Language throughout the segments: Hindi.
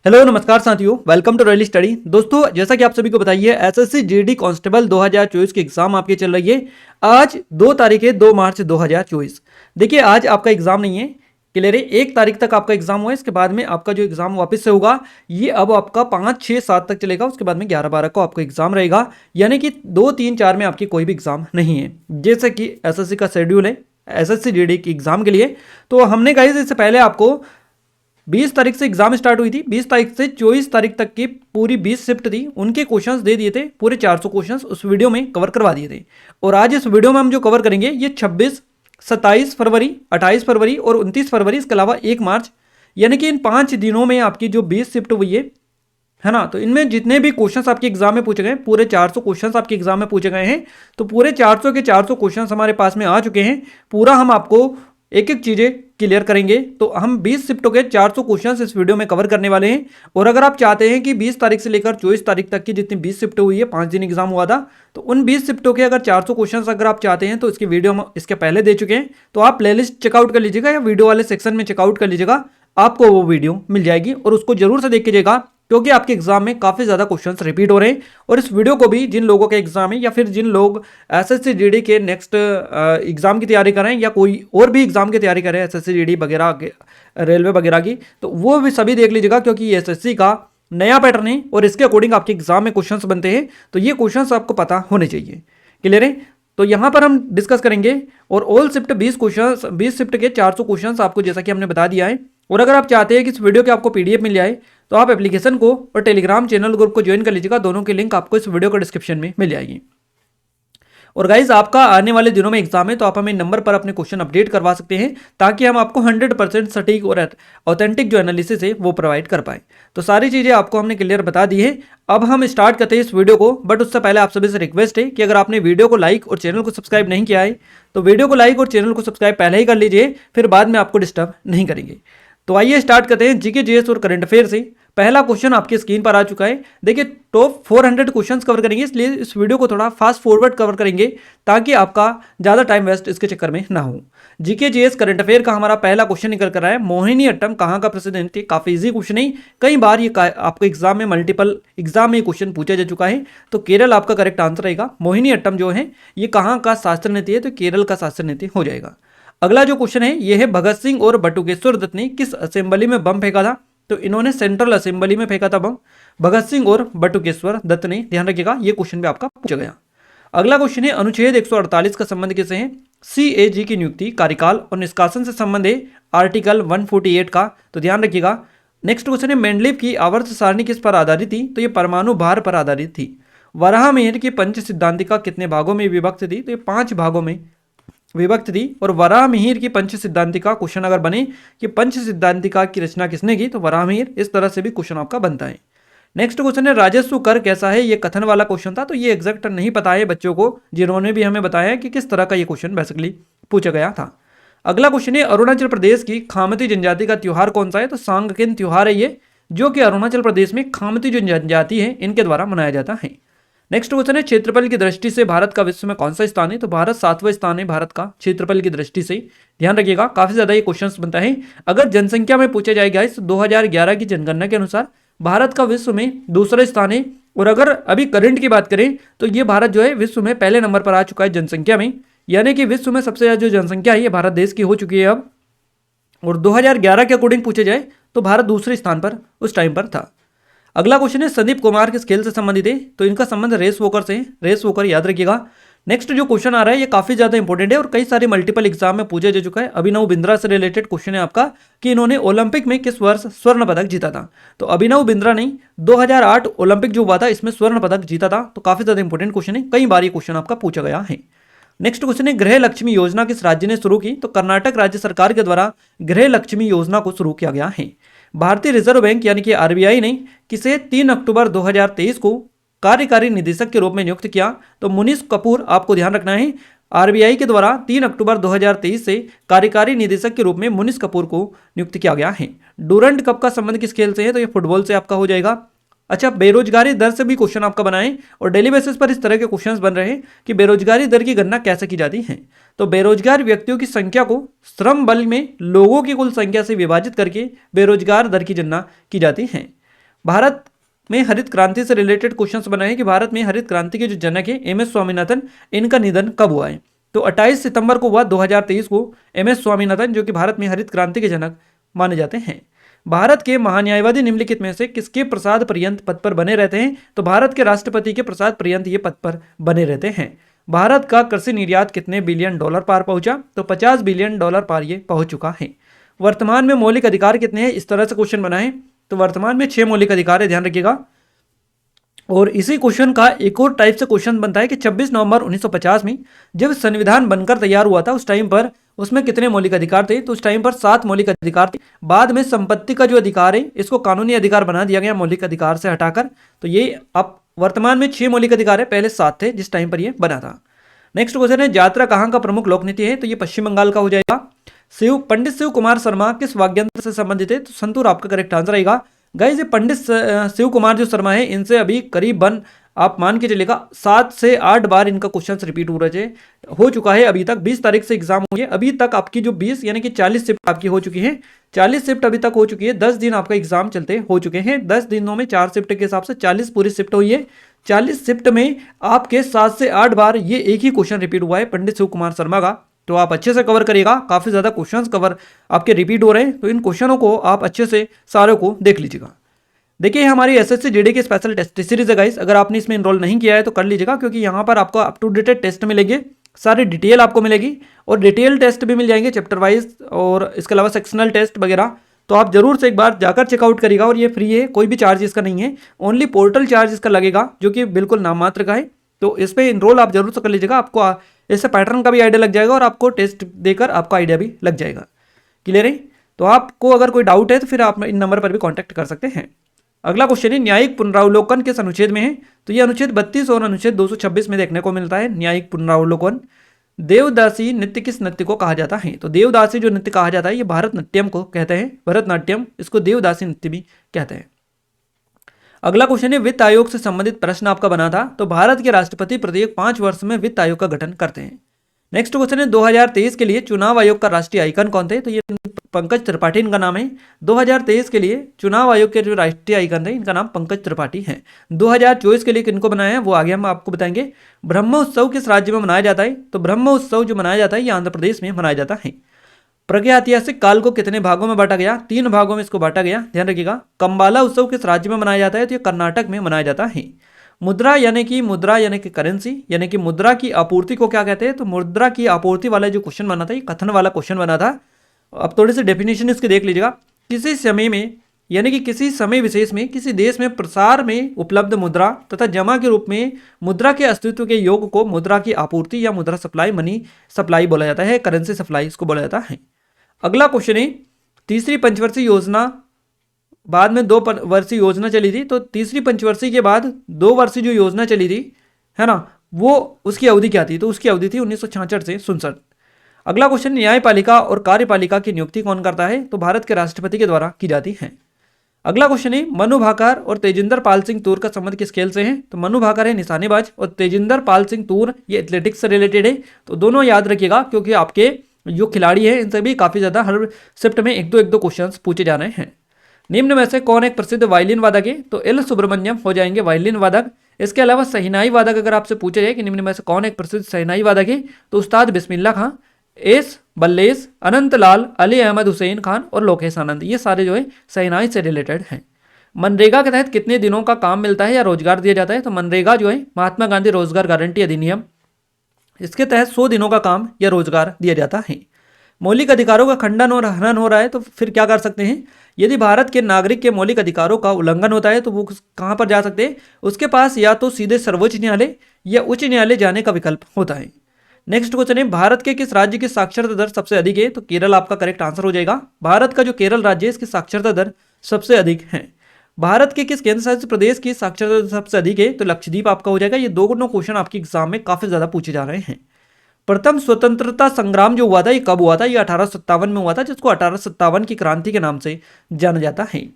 हेलो नमस्कार साथियों, वेलकम टू रैली स्टडी। दोस्तों, जैसा कि आप सभी को बताइए, एसएससी जीडी कांस्टेबल 2024 की एग्जाम आपकी चल रही है। आज 2 तारीख है, 2 मार्च 2024। देखिए, आज आपका एग्जाम नहीं है, क्लियर है। 1 तारीख तक आपका एग्जाम हुआ है, इसके बाद में आपका जो एग्जाम वापस से होगा ये अब आपका 5, 6, 7 तक चलेगा। उसके बाद में 11, 12 को आपका एग्जाम रहेगा, यानी कि 2, 3, 4 में आपकी कोई भी एग्जाम नहीं है, जैसे कि एसएससी का शेड्यूल है एसएससी जीडी की एग्जाम के लिए। तो हमने गाइस इससे पहले आपको 20 तारीख से एग्जाम स्टार्ट हुई थी, 20 तारीख से 24 तारीख तक की पूरी 20 शिफ्ट थी, उनके क्वेश्चंस दे दिए थे, पूरे 400 क्वेश्चंस उस वीडियो में कवर करवा दिए थे। और आज इस वीडियो में हम जो कवर करेंगे ये 26, 27 फरवरी, 28 फरवरी और 29 फरवरी, इसके अलावा 1 मार्च, यानी कि इन 5 दिनों में आपकी जो 20 शिफ्ट हुई है ना। तो इनमें जितने भी क्वेश्चंस आपके एग्जाम में पूछे गए, पूरे 400 क्वेश्चंस आपके एग्जाम में पूछे गए हैं। तो पूरे 400 के 400 क्वेश्चंस हमारे पास में आ चुके हैं। पूरा हम आपको एक एक चीजें क्लियर करेंगे। तो हम 20 शिफ्टों के 400 क्वेश्चंस इस वीडियो में कवर करने वाले हैं। और अगर आप चाहते हैं कि 20 तारीख से लेकर 24 तारीख तक की जितनी 20 शिफ्ट हुई है, 5 दिन एग्जाम हुआ था, तो उन 20 शिफ्टों के अगर 400 क्वेश्चंस अगर आप चाहते हैं तो इसकी वीडियो हम इसके पहले दे चुके हैं। तो आप प्लेलिस्ट चेकआउट कर लीजिएगा या वीडियो वाले सेक्शन में चेकआउट कर लीजिएगा, आपको वो वीडियो मिल जाएगी और उसको जरूर से देख लीजिएगा, क्योंकि आपके एग्जाम में काफी ज्यादा क्वेश्चंस रिपीट हो रहे हैं। और इस वीडियो को भी जिन लोगों के एग्जाम है या फिर जिन लोग एसएससी जीडी के नेक्स्ट एग्जाम की तैयारी कर रहे हैं या कोई और भी एग्जाम की तैयारी कर रहे हैं एसएससी जीडी वगैरह, रेलवे वगैरह की, तो वो भी सभी देख लीजिएगा, क्योंकि ये एसएससी का नया पैटर्न है और इसके अकॉर्डिंग आपके एग्जाम में क्वेश्चंस बनते हैं। तो ये क्वेश्चंस आपको पता होने चाहिए, क्लियर है। तो यहां पर हम डिस्कस करेंगे और ऑल शिफ्ट 20 क्वेश्चन, 20 शिफ्ट के 400 क्वेश्चंस आपको जैसा कि हमने बता दिया है। और अगर आप चाहते हैं कि इस वीडियो के आपको पीडीएफ मिल जाए, तो आप एप्लीकेशन को और टेलीग्राम चैनल ग्रुप को ज्वाइन कर लीजिएगा। दोनों की लिंक आपको इस वीडियो के डिस्क्रिप्शन में मिल जाएगी। और गाइज, आपका आने वाले दिनों में एग्जाम है, तो आप हमें नंबर पर अपने क्वेश्चन अपडेट करवा सकते हैं, ताकि हम आपको 100% सटीक और ऑथेंटिक जो एनालिसिस है वो प्रोवाइड कर पाए। तो सारी चीजें आपको हमने क्लियर बता दी है। अब हम स्टार्ट करते हैं इस वीडियो को, बट उससे पहले आप सभी से रिक्वेस्ट है कि अगर आपने वीडियो को लाइक और चैनल को सब्सक्राइब नहीं किया है, तो वीडियो को लाइक और चैनल को सब्सक्राइब पहले ही कर लीजिए, फिर बाद में आपको डिस्टर्ब नहीं करेंगे। तो आइए स्टार्ट करते हैं जीके जीएस और करंट अफेयर से। पहला क्वेश्चन आपकी स्क्रीन पर आ चुका है। देखिए, टॉप 400 क्वेश्चंस कवर करेंगे, इसलिए इस वीडियो को थोड़ा फास्ट फॉरवर्ड कवर करेंगे, ताकि आपका ज्यादा टाइम वेस्ट इसके चक्कर में ना हो। जीके जीएस करंट अफेयर का हमारा पहला क्वेश्चन निकल कर रहा है, मोहिनी अट्टम कहाँ का प्रेसिडेंट है। काफी इजी क्वेश्चन है, कई बार ये आपको एग्जाम में, मल्टीपल एग्जाम में क्वेश्चन पूछा जा चुका है। तो केरल आपका करेक्ट आंसर रहेगा। मोहिनी अट्टम जो है ये कहाँ का शास्त्र नीति है, तो केरल का शास्त्र नीति हो जाएगा। अगला जो क्वेश्चन है ये है, भगत सिंह और बटुकेश्वर दत्त ने किस असेंबली में बम फेंका था। तो इन्होंने सेंट्रल असेंबली में फेंका था बम, भगत सिंह और बटुकेश्वर दत्त ने। ध्यान रखिएगा, ये क्वेश्चन भी आपका पूछा गया। अगला क्वेश्चन है, अनुच्छेद 148 का संबंध किससे है। सीएजी की नियुक्ति, कार्यकाल और निष्कासन से संबंध है आर्टिकल 148 का। तो ध्यान रखिएगा। नेक्स्ट क्वेश्चन है, मेंडलीव की आवर्त सारणी किस पर आधारित थी। तो ये परमाणु भार पर आधारित थी। वराहमिहिर की पंच सिद्धांतिका कितने भागों में विभक्त थी। तो ये 5 भागों में विभक्त थी। और वराहमिहिर की पंच सिद्धांतिका, क्वेश्चन अगर बने कि पंच सिद्धांतिका की रचना किसने की, तो वराहमिहिर, इस तरह से भी क्वेश्चन आपका बनता है। नेक्स्ट क्वेश्चन है, राजस्व कर कैसा है। ये कथन वाला क्वेश्चन था, तो ये एग्जैक्ट नहीं पता है बच्चों को, जिन्होंने भी हमें बताया कि किस तरह का ये क्वेश्चन बेसिकली पूछा गया था। अगला क्वेश्चन है, अरुणाचल प्रदेश की खामती जनजाति का त्योहार कौन सा है। तो सांगकेन त्योहार है ये, जो कि अरुणाचल प्रदेश में खामती जो जनजाति है इनके द्वारा मनाया जाता है। नेक्स्ट क्वेश्चन है, क्षेत्रफल की दृष्टि से भारत का विश्व में कौन सा स्थान है। तो भारत 7वां स्थान है भारत का क्षेत्रफल की दृष्टि से। ध्यान रखिएगा, काफी ज्यादा ये क्वेश्चंस बनता है। अगर जनसंख्या में पूछा जाएगा इस 2011 की जनगणना के अनुसार भारत का विश्व में दूसरा स्थान है। और अगर अभी करंट की बात करें तो ये भारत जो है विश्व में पहले नंबर पर आ चुका है जनसंख्या में, यानी कि विश्व में सबसे ज्यादा जो जनसंख्या है ये भारत देश की हो चुकी है अब। और 2011 के अकॉर्डिंग पूछे जाए तो भारत दूसरे स्थान पर उस टाइम पर था। अगला क्वेश्चन है, संदीप कुमार किस खेल से संबंधित है। तो इनका संबंध रेस वॉकर से है, रेस वॉकर याद रखिएगा। नेक्स्ट जो क्वेश्चन आ रहा है ये काफी ज्यादा इंपॉर्टेंट है और कई सारे मल्टीपल एग्जाम में पूछा जा चुका है। अभिनव बिंद्रा से रिलेटेड क्वेश्चन है आपका कि इन्होंने ओलंपिक में किस वर्ष स्वर्ण पदक जीता था। तो अभिनव बिंद्रा ने 2008 ओलंपिक जो हुआ था इसमें स्वर्ण पदक जीता था। तो काफी ज्यादा इंपॉर्टेंट क्वेश्चन है, कई बार ये क्वेश्चन आपका पूछा गया है। नेक्स्ट क्वेश्चन है, गृह लक्ष्मी योजना किस राज्य ने शुरू की। तो कर्नाटक राज्य सरकार के द्वारा गृह लक्ष्मी योजना को शुरू किया गया है। भारतीय रिजर्व बैंक यानी कि आरबीआई ने किसे 3 अक्टूबर 2023 को कार्यकारी निदेशक के रूप में नियुक्त किया। तो मुनीष कपूर, आपको ध्यान रखना है, आरबीआई के द्वारा 3 अक्टूबर 2023 से कार्यकारी निदेशक के रूप में मुनीष कपूर को नियुक्त किया गया है। डूरंट कप का संबंध किस खेल से है। तो ये फुटबॉल से आपका हो जाएगा। अच्छा, बेरोजगारी दर से भी क्वेश्चन आपका बनाए और डेली बेसिस पर इस तरह के क्वेश्चंस बन रहे हैं कि बेरोजगारी दर की गणना कैसे की जाती है। तो बेरोजगार व्यक्तियों की संख्या को श्रम बल में लोगों की कुल संख्या से विभाजित करके बेरोजगार दर की गणना की जाती है। भारत में हरित क्रांति से रिलेटेड क्वेश्चंस बनाए हैं कि भारत में हरित क्रांति के जो जनक है एम एस स्वामीनाथन, इनका निधन कब हुआ है। तो 28 सितंबर को हुआ 2023 को एम एस स्वामीनाथन, जो कि भारत में हरित क्रांति के जनक माने जाते हैं। भारत के महान्यायवादी निम्नलिखित में से किसके प्रसाद पर्यंत पद पर बने रहते हैं। तो भारत के राष्ट्रपति के प्रसाद पर्यंत ये पद पर बने रहते हैं। भारत का कृषि निर्यात कितने बिलियन डॉलर पार पहुंचा। तो 50 बिलियन डॉलर पार ये पहुंच चुका है। वर्तमान में मौलिक अधिकार कितने हैं, इस तरह से क्वेश्चन बनाए। तो वर्तमान में 6 मौलिक अधिकार है, ध्यान रखिएगा। और इसी क्वेश्चन का एक और टाइप से क्वेश्चन बनता है कि 26 नवंबर 1950 में जब संविधान बनकर तैयार हुआ था, उस टाइम पर उसमें कितने मौलिक अधिकार थे। तो उस टाइम पर 7 मौलिक अधिकार थे। बाद में संपत्ति का जो अधिकार है इसको कानूनी अधिकार बना दिया गया मौलिक अधिकार से हटाकर। तो ये अब वर्तमान में 6 मौलिक अधिकार है, पहले 7 थे जिस टाइम पर ये बना था। नेक्स्ट क्वेश्चन है, यात्रा कहाँ का प्रमुख लोक नृत्य है। तो ये पश्चिम बंगाल का हो जाएगा। पंडित शिव कुमार शर्मा किस वाद्ययंत्र से संबंधित है। तो संतूर आपका करेक्ट आंसर आएगा। गाइस ये पंडित शिव कुमार जो शर्मा है, इनसे अभी करीबन आप मान के चलेगा 7 से 8 बार इनका क्वेश्चन रिपीट हो चुका है। अभी तक 20 तारीख से एग्जाम हुई है, अभी तक आपकी जो 20 यानी कि 40 शिफ्ट आपकी हो चुकी है। 40 शिफ्ट अभी तक हो चुकी है। 10 दिन आपका एग्जाम चलते हो चुके हैं। 10 दिनों में 4 शिफ्ट के हिसाब से 40 पूरी शिफ्ट हुई है। 40 शिफ्ट में आपके 7 से 8 बार ये एक ही क्वेश्चन रिपीट हुआ है पंडित शिव कुमार शर्मा का। तो आप अच्छे से कवर करिएगा, काफ़ी ज़्यादा क्वेश्चंस कवर आपके रिपीट हो रहे हैं। तो इन क्वेश्चनों को आप अच्छे से सारे को देख लीजिएगा। देखिए हमारी एसएससी जीडी की स्पेशल टेस्ट सीरीज है गाइस, अगर आपने इसमें इनरोल नहीं किया है तो कर लीजिएगा, क्योंकि यहाँ पर आपको अप टू डेटेड टेस्ट मिलेंगे, सारी डिटेल आपको मिलेगी और डिटेल टेस्ट भी मिल जाएंगे चैप्टर वाइज, और इसके अलावा सेक्शनल टेस्ट वगैरह। तो आप जरूर से एक बार जाकर चेकआउट करिएगा, और ये फ्री है, कोई भी चार्ज इसका नहीं है, ओनली पोर्टल चार्ज इसका लगेगा जो कि बिल्कुल नाम मात्र का है। तो इस पर इनरोल आप जरूर से कर लीजिएगा, आपको इससे पैटर्न का भी आइडिया लग जाएगा और आपको टेस्ट देकर आपका आइडिया भी लग जाएगा। क्लियर है। तो आपको अगर कोई डाउट है तो फिर आप इन नंबर पर भी कॉन्टैक्ट कर सकते हैं। अगला क्वेश्चन है, न्यायिक पुनरावलोकन किस अनुच्छेद में है। तो ये अनुच्छेद 32 और अनुच्छेद 226 में देखने को मिलता है। न्यायिक पुनरावलोकन। देवदासी नृत्य किस नृत्य को कहा जाता है। तो देवदासी जो नृत्य कहा जाता है ये भरतनाट्यम को कहते हैं, भरतनाट्यम, इसको देवदासी नृत्य भी कहते हैं। अगला क्वेश्चन है, वित्त आयोग से संबंधित प्रश्न आपका बना था। तो भारत के राष्ट्रपति प्रत्येक 5 वर्ष में वित्त आयोग का गठन करते हैं। नेक्स्ट क्वेश्चन है, 2023 के लिए चुनाव आयोग का राष्ट्रीय आइकन कौन थे। तो ये पंकज त्रिपाठी इनका नाम है। 2023 के लिए चुनाव आयोग के जो राष्ट्रीय आइकन थे इनका नाम पंकज त्रिपाठी है। 2024 के लिए किनको बनाया है वो आगे हम आपको बताएंगे। ब्रह्म उत्सव किस राज्य में मनाया जाता है। तो ब्रह्म उत्सव जो मनाया जाता है ये आंध्र प्रदेश में मनाया जाता है। प्रागैतिहासिक काल को कितने भागों में बांटा गया। 3 भागों में इसको बांटा गया, ध्यान रखिएगा। कंबाला उत्सव किस राज्य में मनाया जाता है। तो ये कर्नाटक में मनाया जाता है। मुद्रा यानी कि करेंसी यानी कि मुद्रा की आपूर्ति को क्या कहते हैं। तो मुद्रा की आपूर्ति वाला जो क्वेश्चन बना था ये कथन वाला क्वेश्चन बना था। अब थोड़ी सी डेफिनेशन इसकी देख लीजिएगा। किसी समय में यानी कि किसी समय विशेष में किसी देश में प्रसार में उपलब्ध मुद्रा तथा जमा के रूप में मुद्रा के अस्तित्व के योग को मुद्रा की आपूर्ति या मुद्रा सप्लाई, मनी सप्लाई बोला जाता है, करेंसी सप्लाई इसको बोला जाता है। अगला क्वेश्चन है, तीसरी पंचवर्षीय योजना बाद में 2 वर्षीय योजना चली थी। तो तीसरी पंचवर्षीय के बाद 2 वर्षीय जो योजना चली थी है ना, वो उसकी अवधि क्या थी। तो उसकी अवधि थी 1966 से 67। अगला क्वेश्चन, न्यायपालिका और कार्यपालिका की नियुक्ति कौन करता है। तो भारत के राष्ट्रपति के द्वारा की जाती है। अगला क्वेश्चन है, मनु भाकर और तेजिंदर पाल सिंह तूर का संबंध किस खेल से है। तो मनु भाकर है निशानेबाज और तेजिंदर पाल सिंह तूर ये एथलेटिक्स से रिलेटेड है। तो दोनों याद रखिएगा, क्योंकि आपके जो खिलाड़ी हैं इनसे भी काफ़ी ज़्यादा हर शिफ्ट में एक दो क्वेश्चन पूछे जा रहे हैं। निम्न में से कौन एक प्रसिद्ध वायलिन वादक है। तो एल सुब्रमण्यम हो जाएंगे वायलिन वादक। इसके अलावा शहनाई वादक अगर आपसे पूछा जाए कि निम्न में से कौन एक प्रसिद्ध शहनाई वादक है, तो उस्ताद बिस्मिल्ला खां, एस बल्लेस, अनंत लाल, अली अहमद हुसैन खान और लोकेश आनंद, ये सारे जो है शहनाई से रिलेटेड हैं। मनरेगा के तहत कितने दिनों का काम मिलता है या रोजगार दिया जाता है। तो मनरेगा जो है महात्मा गांधी रोजगार गारंटी अधिनियम, इसके तहत 100 दिनों का काम या रोजगार दिया जाता है। मौलिक अधिकारों का खंडन और हनन हो रहा है तो फिर क्या कर सकते हैं। यदि भारत के नागरिक के मौलिक अधिकारों का उल्लंघन होता है तो वो कहाँ पर जा सकते हैं, उसके पास या तो सीधे सर्वोच्च न्यायालय या उच्च न्यायालय जाने का विकल्प होता है। नेक्स्ट क्वेश्चन है, भारत के किस राज्य की साक्षरता दर सबसे अधिक है। तो केरल आपका करेक्ट आंसर हो जाएगा। भारत का जो केरल राज्य है इसकी साक्षरता दर सबसे अधिक है। भारत के किस केंद्र शासित प्रदेश की साक्षरता दर सबसे अधिक है। तो लक्षद्वीप आपका हो जाएगा। ये दोनों क्वेश्चन आपके एग्जाम में काफी ज्यादा पूछे जा रहे हैं। प्रथम स्वतंत्रता संग्राम जो हुआ था ये कब हुआ था। ये 1857 में हुआ था, जिसको 1857 की क्रांति के नाम से जाना जाता है।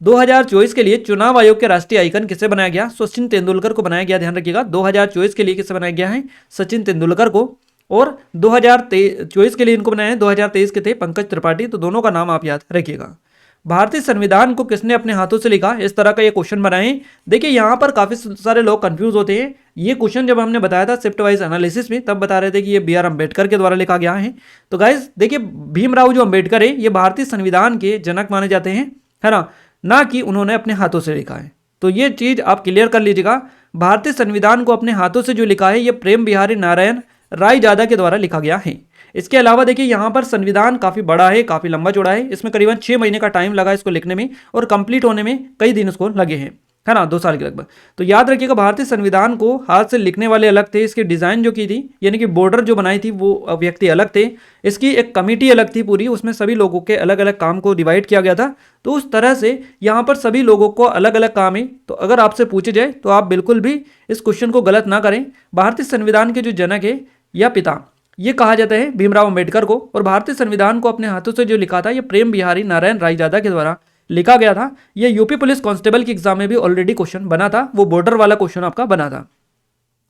2024 के लिए चुनाव आयोग के राष्ट्रीय आइकन किसे बनाया गया। सचिन तेंदुलकर को बनाया गया, ध्यान रखिएगा। 2024 के लिए किसे बनाया गया है, सचिन तेंदुलकर को। और 2024 के लिए इनको बनाया है, 2023 के थे पंकज त्रिपाठी। तो दोनों का नाम आप याद रखिएगा। भारतीय संविधान को किसने अपने हाथों से लिखा, इस तरह का ये क्वेश्चन बनाए। देखिए यहाँ पर काफी सारे लोग कंफ्यूज होते हैं। ये क्वेश्चन जब हमने बताया था शिफ्ट वाइज एनालिसिस में, तब बता रहे थे कि ये बी आर अम्बेडकर के द्वारा लिखा गया है। तो गाइस देखिए, भीमराव जो अम्बेडकर है ये भारतीय संविधान के जनक माने जाते हैं, है ना कि उन्होंने अपने हाथों से लिखा है। तो ये चीज आप क्लियर कर लीजिएगा। भारतीय संविधान को अपने हाथों से जो लिखा है ये प्रेम बिहारी नारायण रायजादा के द्वारा लिखा गया है। इसके अलावा देखिए यहाँ पर संविधान काफी बड़ा है, काफी लंबा चौड़ा है। इसमें करीबन 6 महीने का टाइम लगा इसको लिखने में, और कंप्लीट होने में कई दिन इसको लगे हैं, है ना, 2 साल के लगभग। तो याद रखिएगा, भारतीय संविधान को हाथ से लिखने वाले अलग थे, इसकी डिजाइन जो की थी यानी कि बॉर्डर जो बनाई थी वो व्यक्ति अलग थे, इसकी एक कमेटी अलग थी पूरी, उसमें सभी लोगों के अलग अलग काम को डिवाइड किया गया था। तो उस तरह से यहाँ पर सभी लोगों को अलग अलग काम है। तो अगर आपसे पूछे जाए तो आप बिल्कुल भी इस क्वेश्चन को गलत ना करें। भारतीय संविधान के जो जनक है या पिता, ये कहा जाता है भीमराव अंबेडकर को, और भारतीय संविधान को अपने हाथों से जो लिखा था ये प्रेम बिहारी नारायण रायजादा के द्वारा लिखा गया था। ये यूपी पुलिस कांस्टेबल के एग्जाम में भी ऑलरेडी क्वेश्चन बना था, वो बॉर्डर वाला क्वेश्चन आपका बना था।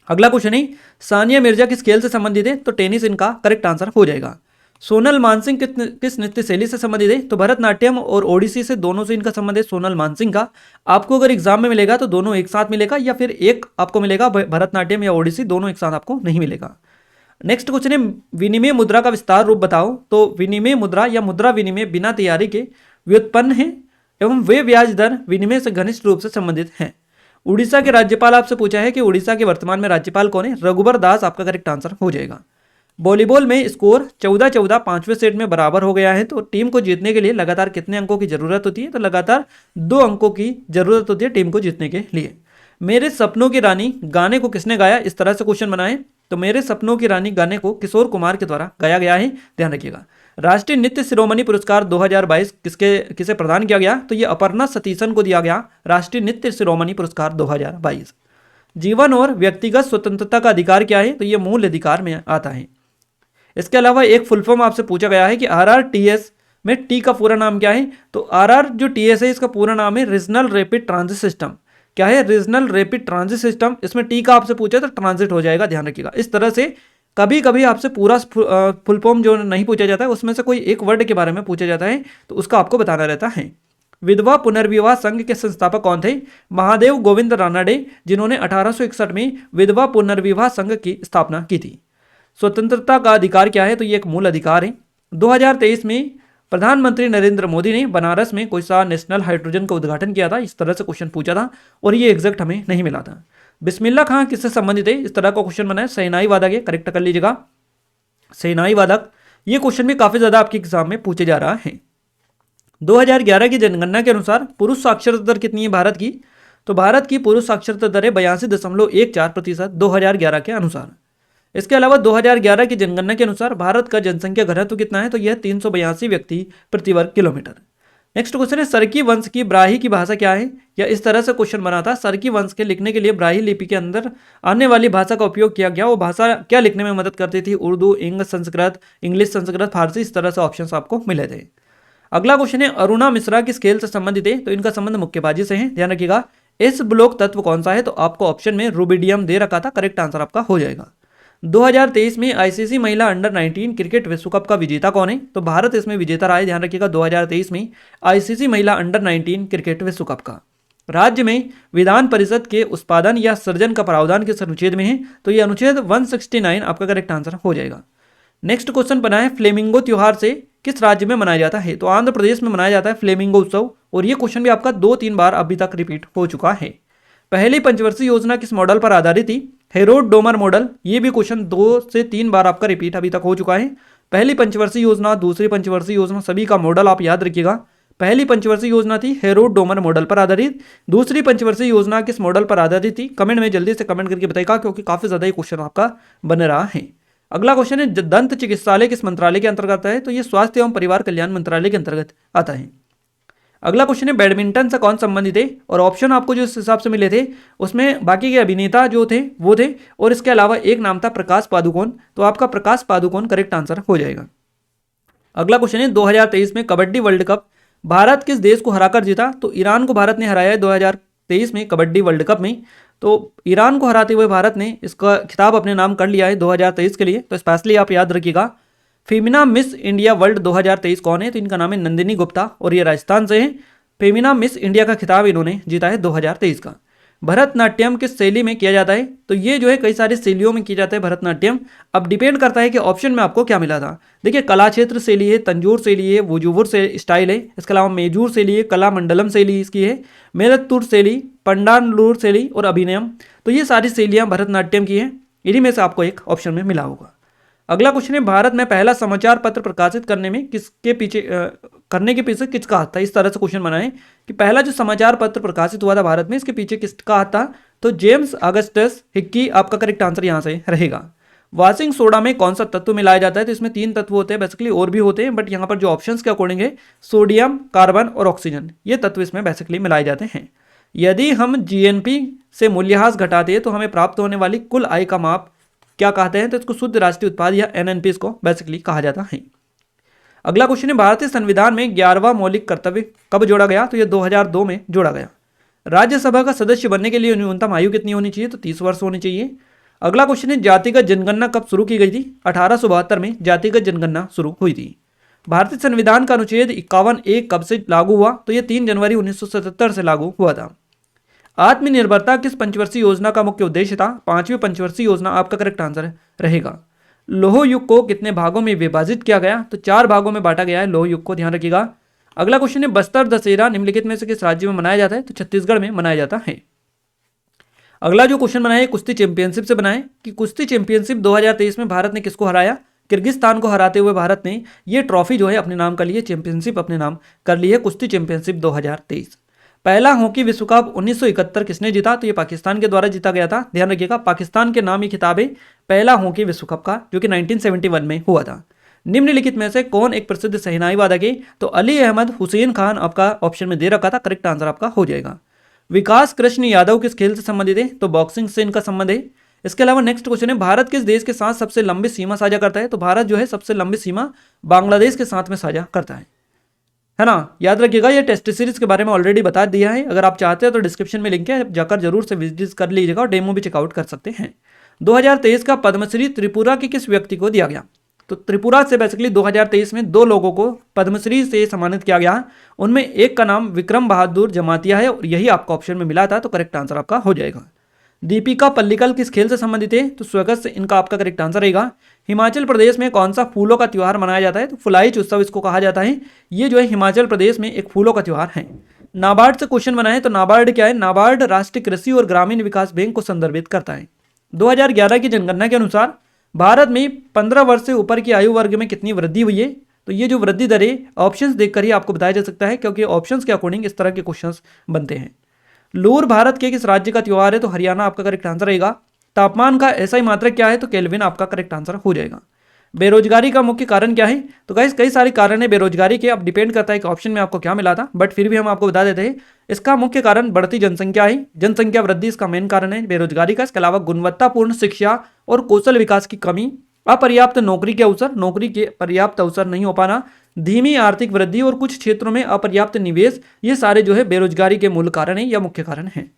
अगला क्वेश्चन है, सानिया मिर्जा किस खेल से संबंधित है, तो टेनिस इनका करेक्ट आंसर हो जाएगा। सोनल मानसिंह किस नृत्य शैली से संबंधित है, तो भरतनाट्यम और ओडिसी से, दोनों से इनका संबंध है सोनल मानसिंह का। आपको अगर एग्जाम में मिलेगा तो दोनों एक साथ मिलेगा, या फिर एक आपको मिलेगा भरतनाट्यम या ओडिसी, दोनों एक साथ आपको नहीं मिलेगा। नेक्स्ट क्वेश्चन है, विनिमय मुद्रा का विस्तार रूप बताओ, तो विनिमय मुद्रा या मुद्रा विनिमय बिना तैयारी के व्युत्पन्न है एवं वे ब्याज दर विनिमय से घनिष्ठ रूप से संबंधित हैं। उड़ीसा के राज्यपाल आपसे पूछा है कि उड़ीसा के वर्तमान में राज्यपाल कौन है, रघुबर दास आपका करेक्ट आंसर हो जाएगा। वॉलीबॉल में स्कोर 14-14 पांचवें सेट में बराबर हो गया है, तो टीम को जीतने के लिए लगातार कितने अंकों की जरूरत होती है, तो लगातार 2 अंकों की जरूरत होती है टीम को जीतने के लिए। मेरे सपनों की रानी गाने को किसने गाया, इस तरह से क्वेश्चन बनाए। तो मेरे सपनों की रानी गाने को किशोर कुमार के द्वारा गाया गया है, ध्यान रखिएगा। राष्ट्रीय नृत्य शिरोमणि पुरस्कार 2022 किसे प्रदान किया गया, तो ये अपर्णा सतीशन को दिया गया राष्ट्रीय नृत्य शिरोमणि पुरस्कार 2022। जीवन और व्यक्तिगत स्वतंत्रता का अधिकार क्या है, तो ये मूल अधिकार में आता है। इसके अलावा एक फुल फॉर्म आपसे पूछा गया है कि RRTS में टी का पूरा नाम क्या है, तो RR जो TS है इसका पूरा नाम है रीजनल रैपिड ट्रांजिट सिस्टम। क्या है, रीजनल रैपिड ट्रांजिट सिस्टम। इसमें टी का आपसे पूछा तो ट्रांजिट हो जाएगा, ध्यान रखिएगा। इस तरह से कभी कभी आपसे पूरा फुल फॉर्म जो नहीं पूछा जाता है, उसमें से कोई एक वर्ड के बारे में पूछा जाता है, तो उसका आपको बताना रहता है। विधवा पुनर्विवाह संघ के संस्थापक कौन थे, महादेव गोविंद रानडे, जिन्होंने 1861 में विधवा पुनर्विवाह संघ की स्थापना की थी। स्वतंत्रता का अधिकार क्या है, तो ये एक मूल अधिकार है। 2023 में प्रधानमंत्री नरेंद्र मोदी ने बनारस में कोई सा नेशनल हाइड्रोजन का उद्घाटन किया था, इस तरह से क्वेश्चन पूछा था, और ये एग्जैक्ट हमें नहीं मिला था। बिस्मिल्लाह खां किससे संबंधित है, इस तरह का क्वेश्चन बना है, शहनाई वादक है, करेक्ट कर लीजिएगा, शहनाई वादक। ये क्वेश्चन भी काफी ज्यादा आपके एग्जाम में पूछे जा रहा है। 2011 की जनगणना के अनुसार पुरुष साक्षरता दर कितनी है भारत की, तो भारत की पुरुष साक्षरता दर है 82.14% 2011 के अनुसार। इसके अलावा 2011 की जनगणना के अनुसार भारत का जनसंख्या घनत्व कितना है, तो यह 382 व्यक्ति प्रति वर्ग किलोमीटर। नेक्स्ट क्वेश्चन है, सरकी वंश की ब्राही की भाषा क्या है, या इस तरह से क्वेश्चन बना था, सरकी वंश के लिखने के लिए ब्राही लिपि के अंदर आने वाली भाषा का उपयोग किया गया। वो भाषा क्या लिखने में मदद करती थी, उर्दू, संस्कृत, इंग्लिश, संस्कृत, फारसी, इस तरह से ऑप्शन आपको मिले थे। अगला क्वेश्चन है, अरुणा मिश्रा किस खेल से संबंधित है, तो इनका संबंध मुक्केबाजी से है, ध्यान रखिएगा। इस ब्लॉक तत्व कौन सा है, तो आपको ऑप्शन में रूबिडियम दे रखा था, करेक्ट आंसर आपका हो जाएगा। 2023 में आईसीसी महिला अंडर 19 क्रिकेट विश्व कप का विजेता कौन है, तो भारत इसमें विजेता रहा है, ध्यान रखिएगा। 2023 में आईसीसी महिला अंडर 19 क्रिकेट विश्व कप का। राज्य में विधान परिषद के उत्पादन या सृजन का प्रावधान किस अनुच्छेद में है, तो यह अनुच्छेद 169 आपका करेक्ट आंसर हो जाएगा। नेक्स्ट क्वेश्चन बना है, फ्लेमिंगो त्योहार से किस राज्य में मनाया जाता है, तो आंध्र प्रदेश में मनाया जाता है फ्लेमिंगो उत्सव, और यह क्वेश्चन भी आपका 2-3 बार अभी तक रिपीट हो चुका है। पहली पंचवर्षीय योजना किस मॉडल पर आधारित थी, हेरोड डोमर मॉडल। ये भी क्वेश्चन 2 से 3 बार आपका रिपीट अभी तक हो चुका है। पहली पंचवर्षीय योजना, दूसरी पंचवर्षीय योजना, सभी का मॉडल आप याद रखिएगा। पहली पंचवर्षीय योजना थी हेरोड डोमर मॉडल पर आधारित, दूसरी पंचवर्षीय योजना किस मॉडल पर आधारित थी, कमेंट में जल्दी से कमेंट करके बताइएगा, क्योंकि काफी ज्यादा ये क्वेश्चन आपका बन रहा है। अगला क्वेश्चन है, दंत चिकित्सालय किस मंत्रालय के अंतर्गत आता है, तो ये स्वास्थ्य एवं परिवार कल्याण मंत्रालय के अंतर्गत आता है। अगला क्वेश्चन है, बैडमिंटन से कौन संबंधित है, और ऑप्शन आपको जो इस हिसाब से मिले थे उसमें बाकी के अभिनेता जो थे वो थे, और इसके अलावा एक नाम था प्रकाश पादुकोण, तो आपका प्रकाश पादुकोण करेक्ट आंसर हो जाएगा। अगला क्वेश्चन है, 2023 में कबड्डी वर्ल्ड कप भारत किस देश को हराकर जीता, तो ईरान को भारत ने हराया है 2023 में कबड्डी वर्ल्ड कप में। तो ईरान को हराते हुए भारत ने इसका खिताब अपने नाम कर लिया है 2023 के लिए, तो स्पेशली आप याद रखिएगा। फेमिना मिस इंडिया वर्ल्ड 2023 कौन है? तो इनका नाम है नंदिनी गुप्ता और ये राजस्थान से है। फेमिना मिस इंडिया का खिताब इन्होंने जीता है 2023 का। भरतनाट्यम किस शैली में किया जाता है? तो ये जो है कई सारी शैलियों में किया जाता है भरतनाट्यम। अब डिपेंड करता है कि ऑप्शन में आपको क्या मिला था। देखिए, कला क्षेत्र शैली है, तंजूर शैली है, वुजुवुर से स्टाइल है, इसके अलावा मेजूर शैली है, कला मंडलम शैली इसकी है, मेलत्तूर शैली, पंडानलूर शैली और अभिनयम। तो ये सारी शैलियाँ भरतनाट्यम की हैं। इन्हीं में से आपको एक ऑप्शन में मिला होगा। अगला क्वेश्चन है, भारत में पहला समाचार पत्र प्रकाशित करने के पीछे किसका हाथ था? इस तरह से क्वेश्चन बनाए कि पहला जो समाचार पत्र प्रकाशित हुआ था भारत में, इसके पीछे किसका हाथ था? तो जेम्स अगस्टस हिक्की आपका करेक्ट आंसर यहां से रहेगा। वॉशिंग सोडा में कौन सा तत्व मिलाया जाता है? तो इसमें 3 तत्व होते हैं, बेसिकली और भी होते हैं, बट यहाँ पर जो ऑप्शंस के अकॉर्डिंग है सोडियम, कार्बन और ऑक्सीजन, ये तत्व इसमें बेसिकली मिलाए जाते हैं। यदि हम जीएनपी से मूल्यह्रास घटाते हैं तो हमें प्राप्त होने वाली कुल आय का माप क्या कहते हैं? तो इसको शुद्ध राष्ट्रीय उत्पाद या एनएनपी इसको बेसिकली कहा जाता है। अगला क्वेश्चन है, भारतीय संविधान में 11वां मौलिक कर्तव्य कब जोड़ा गया? तो यह 2002 में जोड़ा गया। राज्यसभा का सदस्य बनने के लिए न्यूनतम आयु कितनी होनी चाहिए? तो 30 वर्ष होनी चाहिए। अगला क्वेश्चन है, जातिगत जनगणना कब शुरू की गई थी? 1872 में जातिगत जनगणना शुरू हुई थी। भारतीय संविधान का अनुच्छेद 51(1) कब से लागू हुआ? तो यह 3 जनवरी 1977 से लागू हुआ था। आत्मनिर्भरता किस पंचवर्षीय योजना का मुख्य उद्देश्य था? 5वीं पंचवर्षीय योजना आपका करेक्ट आंसर रहेगा। लौह युग को कितने भागों में विभाजित किया गया? तो 4 भागों में बांटा गया है लौह युग को, ध्यान रखिएगा। अगला क्वेश्चन है, बस्तर दशहरा निम्नलिखित में से किस राज्य में मनाया जाता है? तो छत्तीसगढ़ में मनाया जाता है। अगला जो क्वेश्चन बनाया है कुश्ती चैंपियनशिप से बनाए कि कुश्ती चैंपियनशिप 2023 में भारत ने किसको हराया? किर्गिस्तान को हराते हुए भारत ने ये ट्रॉफी जो है अपने नाम कर ली है, चैंपियनशिप अपने नाम कर ली है, कुश्ती चैंपियनशिप 2023। पहला हॉकी विश्व कप 1971 किसने जीता? तो ये पाकिस्तान के द्वारा जीता गया था, ध्यान रखिएगा। पाकिस्तान के नाम ही खिताब है पहला हॉकी विश्व कप का, जो कि 1971 में हुआ था। निम्नलिखित में से कौन एक प्रसिद्ध शहनाई वादक है? तो अली अहमद हुसैन खान आपका ऑप्शन में दे रखा था, करेक्ट आंसर आपका हो जाएगा। विकास कृष्ण यादव किस खेल से संबंधित है? तो बॉक्सिंग से इनका संबंध है। इसके अलावा नेक्स्ट क्वेश्चन है, भारत किस देश के साथ सबसे लंबी सीमा साझा करता है? तो भारत जो है सबसे लंबी सीमा बांग्लादेश के साथ में साझा करता है ना। याद रखिएगा, ये टेस्ट सीरीज के बारे में ऑलरेडी बता दिया है। अगर आप चाहते हैं तो डिस्क्रिप्शन में लिंक है, जाकर जरूर से विजिट कर लीजिएगा और डेमो भी चेकआउट कर सकते हैं। 2023 का पद्मश्री त्रिपुरा के किस व्यक्ति को दिया गया? तो त्रिपुरा से बेसिकली 2023 में 2 लोगों को पद्मश्री से सम्मानित किया गया। उनमें एक का नाम विक्रम बहादुर जमातिया है और यही आपका ऑप्शन में मिला था, तो करेक्ट आंसर आपका हो जाएगा। दीपिका पल्लिकल किस खेल से संबंधित है? तो स्वगत से इनका आपका करेक्ट आंसर रहेगा। हिमाचल प्रदेश में कौन सा फूलों का त्यौहार मनाया जाता है? तो फुलाइच उत्सव इसको कहा जाता है। ये जो है हिमाचल प्रदेश में एक फूलों का त्यौहार है। नाबार्ड से क्वेश्चन बना है, तो नाबार्ड क्या है? नाबार्ड राष्ट्रीय कृषि और ग्रामीण विकास बैंक को संदर्भित करता है। 2011 की जनगणना के अनुसार भारत में 15 वर्ष से ऊपर की आयु वर्ग में कितनी वृद्धि हुई है? तो ये जो वृद्धि दर है ऑप्शंस देखकर ही आपको बताया जा सकता है, क्योंकि ऑप्शंस के अकॉर्डिंग इस तरह के क्वेश्चंस बनते हैं। लूर भारत के किस राज्य का त्योहार है? तो हरियाणा आपका करेक्ट आंसर रहेगा। तापमान का ऐसा ही मात्रक क्या है? तो केल्विन आपका करेक्ट आंसर हो जाएगा। बेरोजगारी का मुख्य कारण क्या है? तो गाइस कई सारे कारण है बेरोजगारी के, अब डिपेंड करता है कि ऑप्शन में आपको क्या मिला था, बट फिर भी हम आपको बता देते हैं। इसका मुख्य कारण बढ़ती जनसंख्या है, जनसंख्या वृद्धि इसका मेन कारण है बेरोजगारी का। इसके अलावा गुणवत्तापूर्ण शिक्षा और कौशल विकास की कमी, अपर्याप्त नौकरी के अवसर, नौकरी के पर्याप्त अवसर नहीं हो पाना, धीमी आर्थिक वृद्धि और कुछ क्षेत्रों में अपर्याप्त निवेश, ये सारे जो है बेरोजगारी के मूल कारण है या मुख्य कारण है।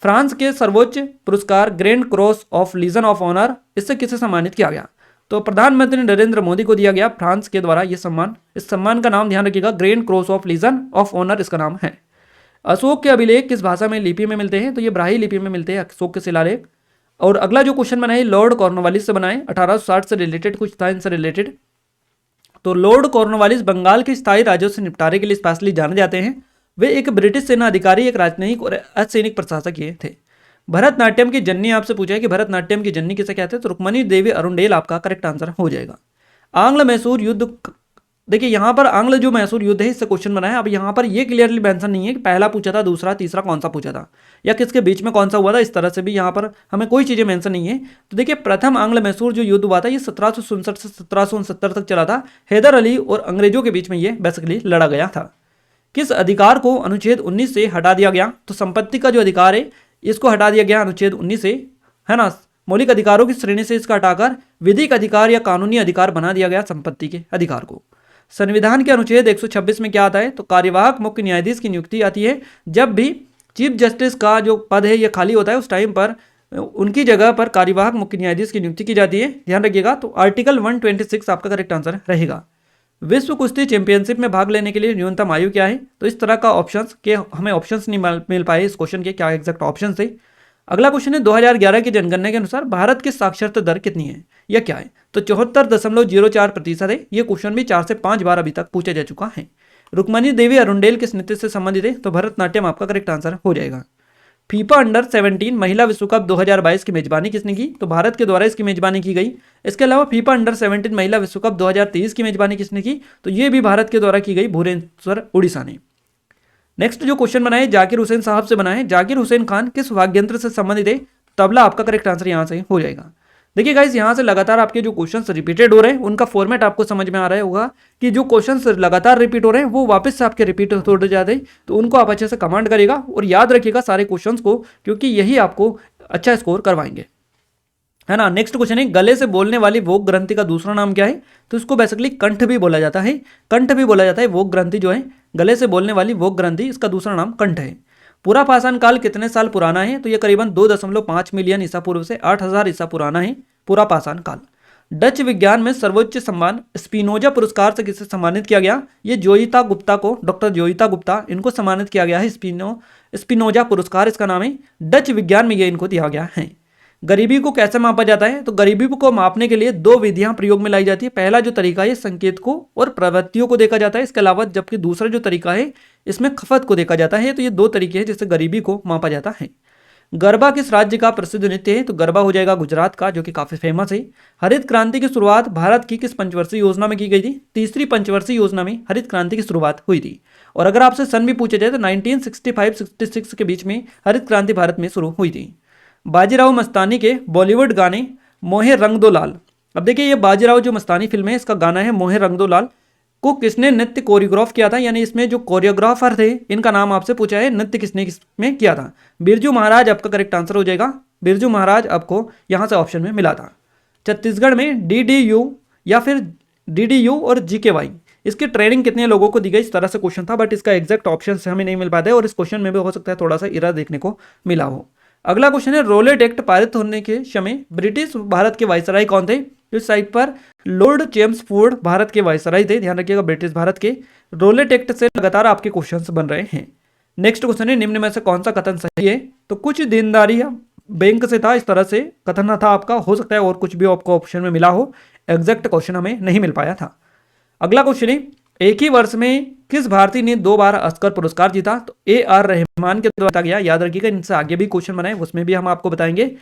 फ्रांस के सर्वोच्च पुरस्कार Grand Cross of Legion of Honour, इससे किसे सम्मानित किया गया? तो प्रधानमंत्री नरेंद्र मोदी को दिया गया फ्रांस के द्वारा ये सम्मान। इस सम्मान का नाम ध्यान रखिएगा, Grand Cross of Legion of Honour इसका नाम है। अशोक के अभिलेख किस भाषा में लिपि में मिलते हैं? तो ये ब्राह्मी लिपि में मिलते हैं अशोक के शिलालेख। और अगला जो क्वेश्चन बनाए लॉर्ड कॉर्नवालिस से बनाए, 1860 से रिलेटेड कुछ था इनसे रिलेटेड। तो लॉर्ड कॉर्नवालिस बंगाल के स्थायी राज्यों से निपटारे के लिए स्पेशली जाने जाते हैं। वे एक ब्रिटिश सेना अधिकारी, एक राजनयिक और असैनिक प्रशासक ये थे। भरतनाट्यम की जननी आपसे पूछा है कि भरतनाट्यम की जननी किसे कहते हैं? तो रुक्मणी देवी अरुणडेल आपका करेक्ट आंसर हो जाएगा। आंग्ल मैसूर युद्ध, देखिए यहाँ पर आंग्ल जो मैसूर युद्ध है इससे क्वेश्चन बना है। अब यहाँ पर ये क्लियरली मेंशन नहीं है कि पहला पूछा था, दूसरा, तीसरा कौन सा पूछा था या किसके बीच में कौन सा हुआ था, इस तरह से भी यहाँ पर हमें कोई चीज़ें मेंशन नहीं है। तो देखिए प्रथम आंग्ल मैसूर जो युद्ध हुआ था ये 1767 से 1769 तक चला था। हैदर अली और अंग्रेजों के बीच में ये बेसिकली लड़ा गया था। किस अधिकार को अनुच्छेद 19 से हटा दिया गया? तो संपत्ति का जो अधिकार है इसको हटा दिया गया अनुच्छेद 19 से, है ना। मौलिक अधिकारों की श्रेणी से इसका हटाकर विधिक अधिकार या कानूनी अधिकार बना दिया गया संपत्ति के अधिकार को। संविधान के अनुच्छेद 126 में क्या आता है? तो कार्यवाहक मुख्य न्यायाधीश की नियुक्ति आती है जब भी चीफ जस्टिस का जो पद है ये खाली होता है, उस टाइम पर उनकी जगह पर कार्यवाहक मुख्य न्यायाधीश की नियुक्ति की जाती है, ध्यान रखिएगा। तो आर्टिकल 126 आपका करेक्ट आंसर रहेगा। विश्व कुश्ती चैंपियनशिप में भाग लेने के लिए न्यूनतम आयु क्या है? तो इस तरह का ऑप्शंस के हमें ऑप्शंस नहीं मिल पाए इस क्वेश्चन के, क्या एग्जैक्ट ऑप्शन थे। अगला क्वेश्चन है 2011 की जनगणना के अनुसार भारत की साक्षरता दर कितनी है या क्या है? तो 74.04% है। ये क्वेश्चन भी 4 से 5 बार अभी तक पूछा जा चुका है। रुक्मणी देवी अरुंडेल किस नृत्य से संबंधित है? तो भरतनाट्यम आपका करेक्ट आंसर हो जाएगा। फीफा अंडर 17 महिला विश्व कप 2022 की मेजबानी किसने की? तो भारत के द्वारा इसकी मेजबानी की गई। इसके अलावा फीफा अंडर 17 महिला विश्व कप 2023 की मेजबानी किसने की? तो ये भी भारत के द्वारा की गई, भुवनेश्वर उड़ीसा ने। नेक्स्ट जो क्वेश्चन बना है जाकिर हुसैन साहब से बना है, जाकिर हुसैन खान किस वाद्य यंत्र से संबंधित है? तबला आपका करेक्ट आंसर यहाँ से हो जाएगा। देखिए गाइस, यहाँ से लगातार आपके जो क्वेश्चंस रिपीटेड हो रहे हैं उनका फॉर्मेट आपको समझ में आ रहा होगा कि जो क्वेश्चंस लगातार रिपीट हो रहे हैं वो वापस से आपके रिपीट होते जाते हैं, तो उनको आप अच्छे से कमांड करेगा और याद रखिएगा सारे क्वेश्चंस को, क्योंकि यही आपको अच्छा स्कोर करवाएंगे, है ना। नेक्स्ट क्वेश्चन है गले से बोलने वाली वोक ग्रंथि का दूसरा नाम क्या है? तो इसको बेसिकली कंठ भी बोला जाता है। कंठ भी बोला जाता है। वोक ग्रंथि जो है, गले से बोलने वाली वोक ग्रंथि, इसका दूसरा नाम कंठ है। पूरा पाषाण काल कितने साल पुराना है? तो यह करीबन 2.5 मिलियन ईसा पूर्व से 8,000 ईसा पुराना है पूरा पाषाण काल। डच विज्ञान में सर्वोच्च सम्मान स्पिनोजा पुरस्कार से किसे सम्मानित किया गया? ये जोइता गुप्ता को, डॉक्टर जोइता गुप्ता, इनको सम्मानित किया गया है। स्पिनोजा पुरस्कार इसका नाम है। डच विज्ञान में ये इनको दिया गया है। गरीबी को कैसे मापा जाता है? तो गरीबी को मापने के लिए 2 विधियां प्रयोग में लाई जाती है। पहला जो तरीका है संकेत को और प्रवृत्तियों को देखा जाता है, इसके अलावा जबकि दूसरा जो तरीका है इसमें खपत को देखा जाता है। तो ये 2 तरीके हैं जिससे गरीबी को मापा जाता है। गरबा किस राज्य का प्रसिद्ध नृत्य है? तो गरबा हो जाएगा गुजरात का, जो कि काफी फेमस है। हरित क्रांति की शुरुआत भारत की किस पंचवर्षीय योजना में की गई थी? तीसरी पंचवर्षीय योजना में हरित क्रांति की शुरुआत हुई थी। और अगर आपसे सन भी पूछा जाए तो 1965-66 के बीच में हरित क्रांति भारत में शुरू हुई थी। बाजीराव मस्तानी के बॉलीवुड गाने मोहे रंग दो लाल, अब देखिए ये बाजीराव जो मस्तानी फिल्म है इसका गाना है मोहे रंग दो लाल, को किसने नृत्य कोरियोग्राफ किया था? यानी इसमें जो कोरियोग्राफर थे इनका नाम आपसे पूछा है, नृत्य किसने किसमें किया था? बिरजू महाराज आपका करेक्ट आंसर हो जाएगा। बिरजू महाराज आपको यहाँ से ऑप्शन में मिला था। छत्तीसगढ़ में DDU या फिर DDU और GKY, इसकी ट्रेनिंग कितने लोगों को दी गई? इस तरह से क्वेश्चन था, बट इसका एग्जैक्ट ऑप्शन से हमें नहीं मिल पाता है और इस क्वेश्चन में भी हो सकता है थोड़ा सा इरर देखने को मिला हो। अगला क्वेश्चन है रोलेट एक्ट पारित होने के समय ब्रिटिश भारत के वायसराय कौन थे? इस साइट पर लॉर्ड चेम्सफोर्ड भारत के वायसराय थे, ध्यान रखिएगा, ब्रिटिश भारत के। रोलेट एक्ट से लगातार आपके क्वेश्चंस बन रहे हैं। नेक्स्ट क्वेश्चन है निम्न में से कौन सा कथन सही है? तो कुछ देनदारी बैंक से था, इस तरह से कथन था आपका, हो सकता है और कुछ भी आपको ऑप्शन में मिला हो, एग्जैक्ट क्वेश्चन हमें नहीं मिल पाया था। अगला क्वेश्चन है एक ही वर्ष में किस भारतीय ने 2 बार ऑस्कर पुरस्कार जीता? तो AR रहमान के द्वारा गया, याद रखिएगा। इनसे आगे भी क्वेश्चन बनाए उसमें भी हम आपको बताएंगे।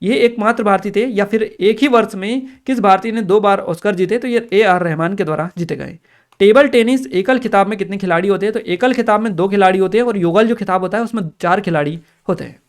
ये एकमात्र भारतीय थे, या फिर एक ही वर्ष में किस भारतीय ने 2 बार ऑस्कर जीते? तो ये AR रहमान के द्वारा जीते गए। टेबल टेनिस एकल खिताब में कितने खिलाड़ी होते हैं? तो एकल खिताब में 2 खिलाड़ी होते हैं और युगल जो खिताब होता है उसमें 4 खिलाड़ी होते हैं।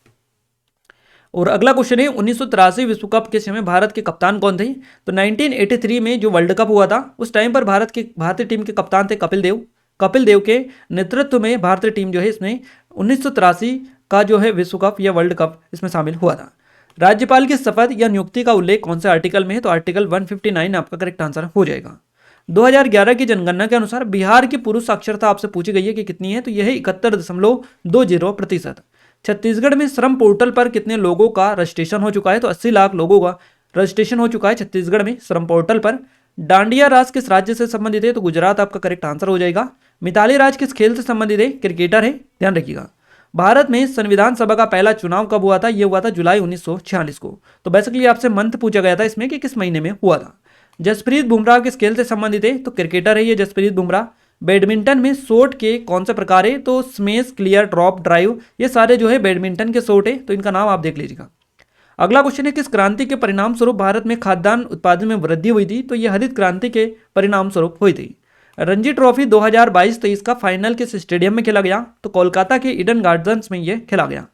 और अगला क्वेश्चन है 1983 विश्व कप के समय भारत के कप्तान कौन थे? तो 1983 में जो वर्ल्ड कप हुआ था उस टाइम पर भारतीय टीम के कप्तान थे कपिल देव। कपिल देव के नेतृत्व में भारतीय टीम जो है इसमें 1983 का जो है विश्व कप या वर्ल्ड कप इसमें शामिल हुआ था। राज्यपाल की शपथ या नियुक्ति का उल्लेख कौन से आर्टिकल में है? तो आर्टिकल 159 आपका करेक्ट आंसर हो जाएगा। 2011 की जनगणना के अनुसार बिहार की पुरुष साक्षरता आपसे पूछी गई है कि कितनी है? तो यह 71.20%। छत्तीसगढ़ में श्रम पोर्टल पर कितने लोगों का रजिस्ट्रेशन हो चुका है? तो 80 लाख लोगों का रजिस्ट्रेशन हो चुका है छत्तीसगढ़ में श्रम पोर्टल पर। डांडिया राज किस राज्य से संबंधित है? तो गुजरात आपका करेक्ट आंसर हो जाएगा। मिताली राज किस खेल से संबंधित है? क्रिकेटर है, ध्यान रखिएगा। भारत में संविधान सभा का पहला चुनाव कब हुआ था? यह हुआ था जुलाई 1946 को। तो बेसिकली आपसे मंथ पूछा गया था इसमें कि किस महीने में हुआ था। जसप्रीत बुमराह किस खेल से संबंधित है? तो क्रिकेटर है ये जसप्रीत बुमराह। बैडमिंटन में शॉट के कौन से प्रकार है? तो स्मैश, क्लियर, ड्रॉप, ड्राइव, ये सारे जो है बैडमिंटन के शॉट है, तो इनका नाम आप देख लीजिएगा। अगला क्वेश्चन है किस क्रांति के परिणाम स्वरूप भारत में खाद्यान्न उत्पादन में वृद्धि हुई थी? तो यह हरित क्रांति के परिणाम स्वरूप हुई थी। रणजी ट्रॉफी 2022-23 का फाइनल किस स्टेडियम में खेला गया? तो कोलकाता के ईडन गार्डन्स में यह खेला गया।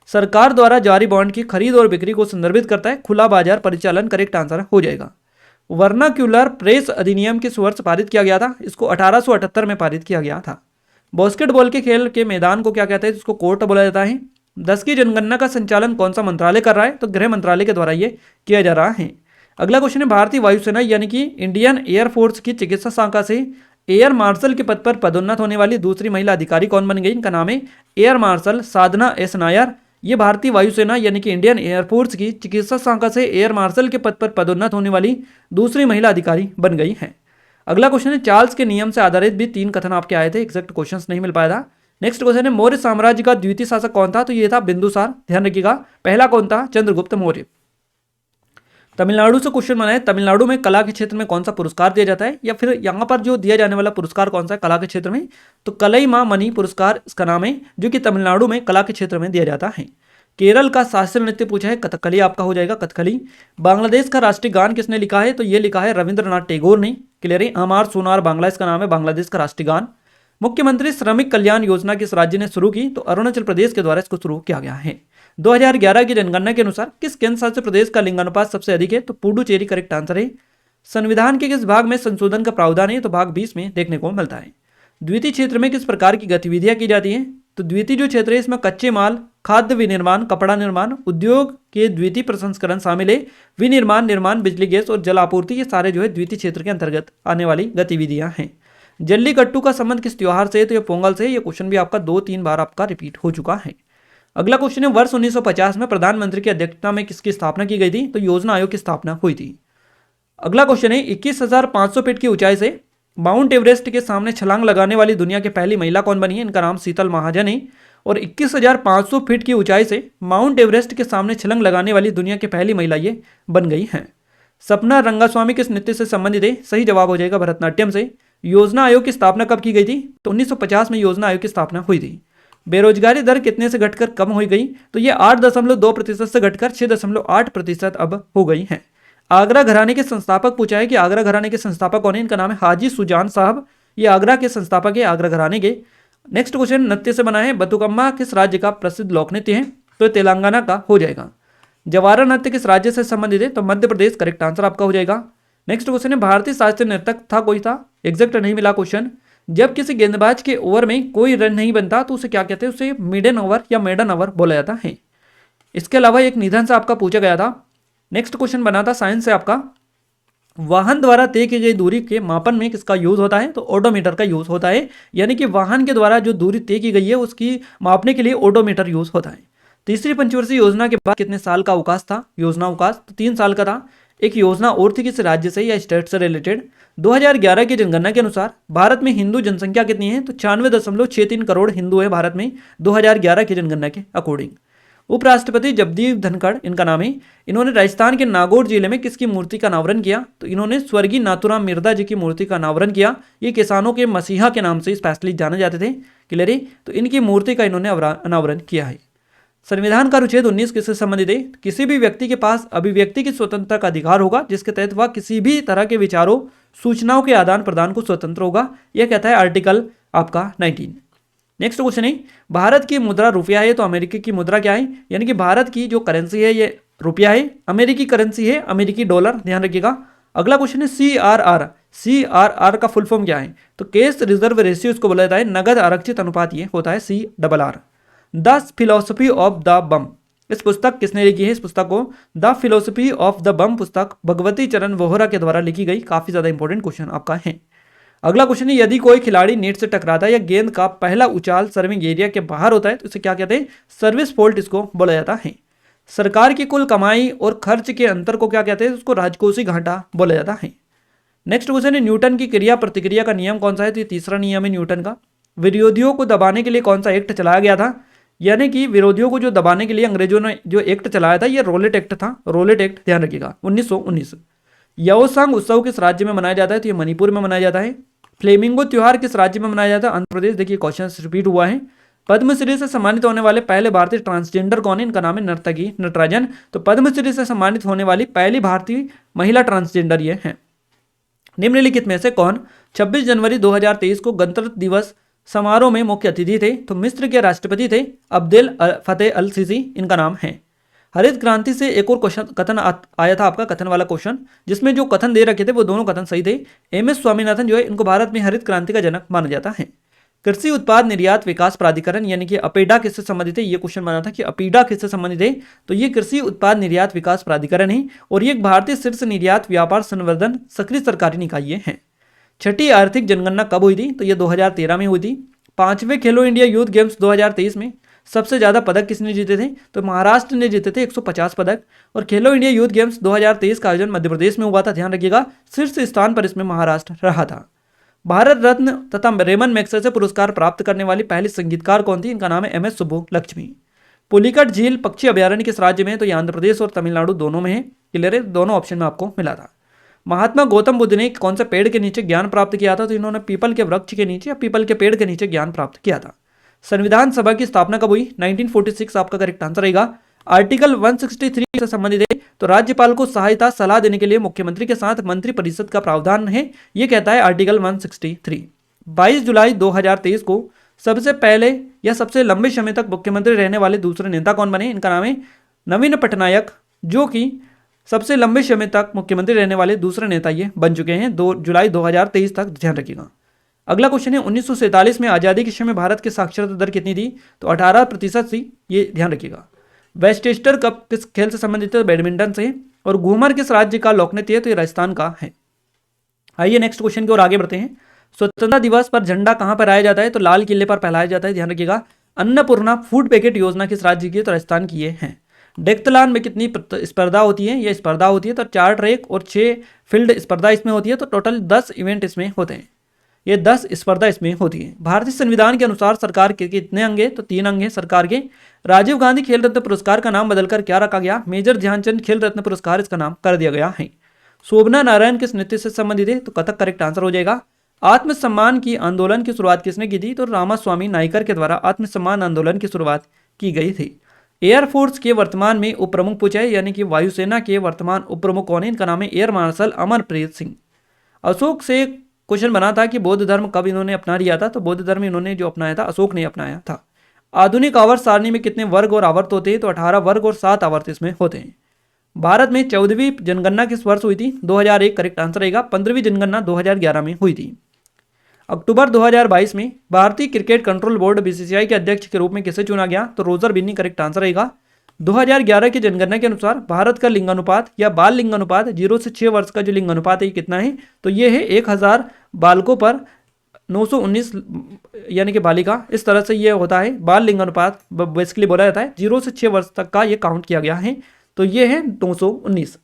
सरकार द्वारा जारी बॉन्ड की खरीद और बिक्री को संदर्भित करता है खुला बाजार परिचालन, करेक्ट आंसर हो जाएगा। वर्नाक्यूलर प्रेस अधिनियम किस वर्ष पारित किया गया था? इसको 1878 में पारित किया गया था। बास्केटबॉल के खेल के मैदान को क्या कहते हैं? इसको कोर्ट बोला जाता है। 10 की जनगणना का संचालन कौन सा मंत्रालय कर रहा है? तो गृह मंत्रालय के द्वारा ये किया जा रहा है। अगला क्वेश्चन है भारतीय वायुसेना यानी कि इंडियन एयरफोर्स की चिकित्सा शाखा से एयर मार्शल के पद पर पदोन्नत होने वाली दूसरी महिला अधिकारी कौन बन गई? इनका नाम है एयर मार्शल साधना S नायर। ये भारतीय वायुसेना यानी कि इंडियन एयरफोर्स की चिकित्सा शाखा से एयर मार्शल के पद पर पदोन्नत होने वाली दूसरी महिला अधिकारी बन गई हैं। अगला क्वेश्चन है, चार्ल्स के नियम से आधारित भी 3 कथन आपके आए थे, एग्जैक्ट क्वेश्चंस नहीं मिल पाया था। नेक्स्ट क्वेश्चन है, मौर्य साम्राज्य का द्वितीय शासक कौन था? तो ये था बिंदुसार, ध्यान रखिएगा। पहला कौन था? चंद्रगुप्त मौर्य। तमिलनाडु से क्वेश्चन बना है, तमिलनाडु में कला के क्षेत्र में कौन सा पुरस्कार दिया जाता है, या फिर यहाँ पर जो दिया जाने वाला पुरस्कार कौन सा है कला के क्षेत्र में? तो कलईमा मणि पुरस्कार इसका नाम है, जो कि तमिलनाडु में कला के क्षेत्र में दिया जाता है। केरल का शास्त्रीय नृत्य पूछा है, कथकली आपका हो जाएगा, कथकली। बांग्लादेश का राष्ट्रीय गान किसने लिखा है? तो ये लिखा है रविंद्रनाथ टैगोर ने। क्लियर है, हमार सोनार बांग्ला इसका नाम है, बांग्लादेश का राष्ट्रीय गान। मुख्यमंत्री श्रमिक कल्याण योजना किस राज्य ने शुरू की? तो अरुणाचल प्रदेश के द्वारा इसको शुरू किया गया है। 2011 की जनगणना के अनुसार किस केंद्र शासित प्रदेश का लिंगानुपात सबसे अधिक है? तो पुडुचेरी करेक्ट आंसर है। संविधान के किस भाग में संशोधन का प्रावधान है? तो भाग 20 में देखने को मिलता है। द्वितीय क्षेत्र में किस प्रकार की गतिविधियां की जाती हैं? तो द्वितीय जो क्षेत्र है इसमें कच्चे माल, खाद्य विनिर्माण, कपड़ा निर्माण, उद्योग के द्वितीय प्रसंस्करण शामिल है। विनिर्माण, निर्माण, बिजली गैस और जल आपूर्ति, ये सारे जो है द्वितीय क्षेत्र के अंतर्गत आने वाली गतिविधियां हैं। जल्लीकट्टू का संबंध किस त्योहार से है? तो ये पोंगल से। ये क्वेश्चन भी आपका 2-3 बार आपका रिपीट हो चुका है। अगला क्वेश्चन है, वर्ष 1950 में प्रधानमंत्री की अध्यक्षता में किसकी स्थापना की गई थी? तो योजना आयोग की स्थापना हुई थी। अगला क्वेश्चन है, 21,500 फीट की ऊंचाई से माउंट एवरेस्ट के सामने छलांग लगाने वाली दुनिया की पहली महिला कौन बनी है? इनका नाम शीतल महाजन है। और 21,500 फीट की ऊंचाई से माउंट एवरेस्ट के सामने छलांग लगाने वाली दुनिया की पहली महिला ये बन गई हैं। सपना रंगास्वामी किस नृत्य से संबंधित है? सही जवाब हो जाएगा भरतनाट्यम से। योजना आयोग की स्थापना कब की गई थी? तो 1950 में योजना आयोग की स्थापना हुई थी। बेरोजगारी दर कितने से घटकर कम हो गई? तो ये 8.2% से घटकर 6.8% अब हो गई है। आगरा घराने के संस्थापक पूछा है कि आगरा घराने के संस्थापक कौन है? इनका नाम है हाजी सुजान साहब। ये आगरा के संस्थापक है, आगरा घराने के। नेक्स्ट क्वेश्चन नृत्य से बना है, बतुकम्मा किस राज्य का प्रसिद्ध लोक नृत्य है? तो तेलंगाना का हो जाएगा। जवारा नृत्य किस राज्य से संबंधित है? तो मध्य प्रदेश करेक्ट आंसर आपका हो जाएगा। नेक्स्ट क्वेश्चन है, भारतीय शास्त्रीय नर्तक था कोई था? एग्जैक्ट नहीं मिला क्वेश्चन। जब किसी गेंदबाज के ओवर में कोई रन नहीं बनता तो उसे क्या कहते हैं? उसे मिडन ओवर या मेडन ओवर बोला जाता है। इसके अलावा एक निधन से आपका पूछा गया था। नेक्स्ट क्वेश्चन बना था साइंस से आपका, वाहन द्वारा तय की गई दूरी के मापन में किसका यूज होता है? तो ओडोमीटर का यूज होता है। यानी कि वाहन के द्वारा जो दूरी तय की गई है उसकी मापने के लिए ओडोमीटर यूज होता है। तीसरी पंचवर्षीय योजना के बाद कितने साल का अवकाश था? योजना अवकाश तो 3 साल का था। एक योजना और थी किस राज्य से या स्टेट से रिलेटेड? 2011 की जनगणना के अनुसार भारत में हिंदू जनसंख्या कितनी है? तो 96.63 करोड़ हिंदू है भारत में 2011 की जनगणना के अकॉर्डिंग। उपराष्ट्रपति जगदीप धनखड़ इनका नाम है। इन्होंने राजस्थान के नागौर जिले में किसकी मूर्ति का अनावरण किया? तो इन्होंने स्वर्गीय नाथूराम मिर्धा जी की मूर्ति का अनावरण किया। ये किसानों के मसीहा के नाम से स्पेशली जाने जाते थे। क्लियर है, तो इनकी मूर्ति का इन्होंने अनावरण किया है। संविधान का अनुच्छेद 19 किससे संबंधित है? किसी भी व्यक्ति के पास अभिव्यक्ति की स्वतंत्रता का अधिकार होगा, जिसके तहत वह किसी भी तरह के विचारों सूचनाओं के आदान प्रदान को स्वतंत्र होगा। यह कहता है आर्टिकल आपका 19। नेक्स्ट क्वेश्चन है, भारत की मुद्रा रुपया है तो अमेरिकी की मुद्रा क्या है? यानी कि भारत की जो करेंसी है ये रुपया है, अमेरिकी करेंसी है अमेरिकी डॉलर, ध्यान रखिएगा। अगला क्वेश्चन है CRR। CRR का फुल फॉर्म क्या है? तो कैश रिजर्व रेशियो इसको बोला जाता है, नगद आरक्षित अनुपात ये होता है CRR। The philosophy of the bomb, इस पुस्तक किसने लिखी है? इस पुस्तक को the philosophy of the bomb पुस्तक भगवती चरण वोहरा के द्वारा लिखी गई। काफी ज्यादा इंपॉर्टेंट क्वेश्चन आपका है। अगला क्वेश्चन है, यदि कोई खिलाड़ी नेट से टकराता है या गेंद का पहला उछाल सर्विंग एरिया के बाहर होता है तो इसे क्या कहते हैं? सर्विस फॉल्ट इसको बोला जाता है। सरकार की कुल कमाई और खर्च के अंतर को क्या कहते हैं? उसको राजकोषीय घाटा बोला जाता है। नेक्स्ट क्वेश्चन है, न्यूटन की क्रिया प्रतिक्रिया का नियम कौन सा है? तो ये तीसरा नियम है न्यूटन का। विरोधियों को दबाने के लिए कौन सा एक्ट चलाया गया था? यानी कि विरोधियों को जो दबाने के लिए अंग्रेजों ने जो एक्ट चलाया था ये रोलेट एक्ट था। रोलेट एक्ट ध्यान रखिएगा 1919। याओसांग उत्सव किस राज्य में मनाया जाता है? तो ये मणिपुर में मनाया जाता है। फ्लेमिंगो त्योहार किस राज्य में मनाया जाता है? आंध्र प्रदेश। देखिए क्वेश्चन रिपीट हुआ है। पद्मश्री से सम्मानित होने वाले पहले भारतीय ट्रांसजेंडर कौन है? इनका नाम है नर्तकी नटराजन। तो पद्मश्री से सम्मानित होने वाली पहली भारतीय महिला ट्रांसजेंडर ये हैं। निम्नलिखित में से कौन 26 जनवरी 2023 को गणतंत्र दिवस समारोह में मुख्य अतिथि थे? तो मिस्र के राष्ट्रपति थे अब्देल फतेह अल सीसी, इनका नाम है। हरित क्रांति से एक और क्वेश्चन कथन आया था आपका, कथन वाला क्वेश्चन, जिसमें जो कथन दे रखे थे वो दोनों कथन सही थे। MS स्वामीनाथन जो है इनको भारत में हरित क्रांति का जनक माना जाता है। कृषि उत्पाद निर्यात विकास प्राधिकरण यानी कि अपेडा किससे संबंधित है? ये क्वेश्चन बना था कि अपेडा किससे संबंधित है? तो ये कृषि उत्पाद निर्यात विकास प्राधिकरण है और ये एक भारतीय शीर्ष निर्यात व्यापार संवर्धन सक्रिय सरकारी निकाय है। छठी आर्थिक जनगणना कब हुई थी? तो ये 2013 में हुई थी। 5वें खेलो इंडिया यूथ गेम्स 2023 में सबसे ज़्यादा पदक किसने जीते थे? तो महाराष्ट्र ने जीते थे 150 पदक। और खेलो इंडिया यूथ गेम्स 2023 का आयोजन मध्य प्रदेश में हुआ था, ध्यान रखिएगा, शीर्ष स्थान पर इसमें महाराष्ट्र रहा था। भारत रत्न तथा रेमन मैग्सेसे पुरस्कार प्राप्त करने वाली पहली संगीतकार कौन थी? इनका नाम है MS सुब्बुलक्ष्मी। पुलिकट झील पक्षी अभ्यारण्य किस राज्य में है? तो ये आंध्र प्रदेश और तमिलनाडु दोनों में है। क्लियर है, दोनों ऑप्शन में आपको मिला था। महात्मा गौतम बुद्ध ने कौन से पेड़ के नीचे ज्ञान प्राप्त किया था? तो इन्होंने पीपल के वृक्ष के नीचे या पीपल के पेड़ के नीचे ज्ञान प्राप्त किया था। संविधान सभा की स्थापना कब हुई? 1946 आपका करेक्ट आंसर रहेगा। आर्टिकल 163 से संबंधित है, तो राज्यपाल को सहायता सलाह देने के लिए मुख्यमंत्री के साथ मंत्री परिषद का प्रावधान है, ये कहता है आर्टिकल 163। 22 जुलाई 2023 को सबसे पहले या सबसे लंबे समय तक मुख्यमंत्री रहने वाले दूसरे नेता कौन बने? इनका नाम है नवीन पटनायक, जो कि सबसे लंबे समय तक मुख्यमंत्री रहने वाले दूसरे नेता ये बन चुके हैं 2 जुलाई 2023 तक, ध्यान रखिएगा। अगला क्वेश्चन है 1947 में आज़ादी के समय भारत की साक्षरता दर कितनी थी? तो 18% थी, ये ध्यान रखिएगा। वेस्टचेस्टर कप किस खेल से संबंधित है? बैडमिंटन से। और घूमर किस राज्य का लोकनृत्य है? तो ये राजस्थान का है। आइए नेक्स्ट क्वेश्चन की ओर आगे बढ़ते हैं। स्वतंत्रता दिवस पर झंडा कहां पर फहराया जाता है? तो लाल किले पर फहराया जाता है, ध्यान रखिएगा। अन्नपूर्णा फूड पैकेट योजना किस राज्य की है? तो राजस्थान की ये है। डेक्थलान में कितनी स्पर्धा होती है? ये स्पर्धा होती है तो 4 ट्रैक और 6 फील्ड स्पर्धा इसमें होती है, तो टोटल 10 इवेंट इसमें होते हैं। ये 10 स्पर्धा इसमें होती है। भारतीय संविधान के अनुसार सरकार के कितने अंग है? तो 3 अंग है सरकार के। राजीव गांधी खेल रत्न पुरस्कार का नाम बदलकर क्या रखा गया? मेजर ध्यानचंद खेल रत्न पुरस्कार इसका नाम कर दिया गया है। शोभना नारायण किस नृत्य से संबंधित है? तो कथक करेक्ट आंसर हो जाएगा। आत्मसम्मान की आंदोलन की शुरुआत किसने की थी? तो रामास्वामी नायकर के द्वारा आत्मसम्मान आंदोलन की शुरुआत की गई थी। एयरफोर्स के वर्तमान में उप प्रमुख पूछा है, यानी कि वायुसेना के वर्तमान उप प्रमुख कौन है? इनका नाम है एयर मार्शल अमरप्रीत सिंह। अशोक से क्वेश्चन बना था कि बौद्ध धर्म कब इन्होंने अपना लिया था? तो बौद्ध धर्म इन्होंने जो अपनाया था अशोक ने अपनाया था। आधुनिक आवर्त सारणी में कितने वर्ग और आवर्त होते हैं? तो 18 वर्ग और 7 आवर्त इसमें होते हैं। भारत में 14वीं जनगणना किस वर्ष हुई थी? 2001 करेक्ट आंसर रहेगा। 15वीं जनगणना 2011 में हुई थी। अक्टूबर 2022 में भारतीय क्रिकेट कंट्रोल बोर्ड BCCI के अध्यक्ष के रूप में किसे चुना गया? तो रोजर बिन्नी करेक्ट आंसर रहेगा। 2011 की जनगणना के अनुसार भारत का लिंगानुपात या बाल लिंगानुपात 0 से 6 वर्ष का जो लिंगानुपात है ये कितना है? तो ये है 1000 बालकों पर 919 यानी कि बालिका, इस तरह से ये होता है बाल लिंगानुपात बेसिकली बोला जाता है। 0 से 6 वर्ष तक का ये काउंट किया गया है, तो ये है 919।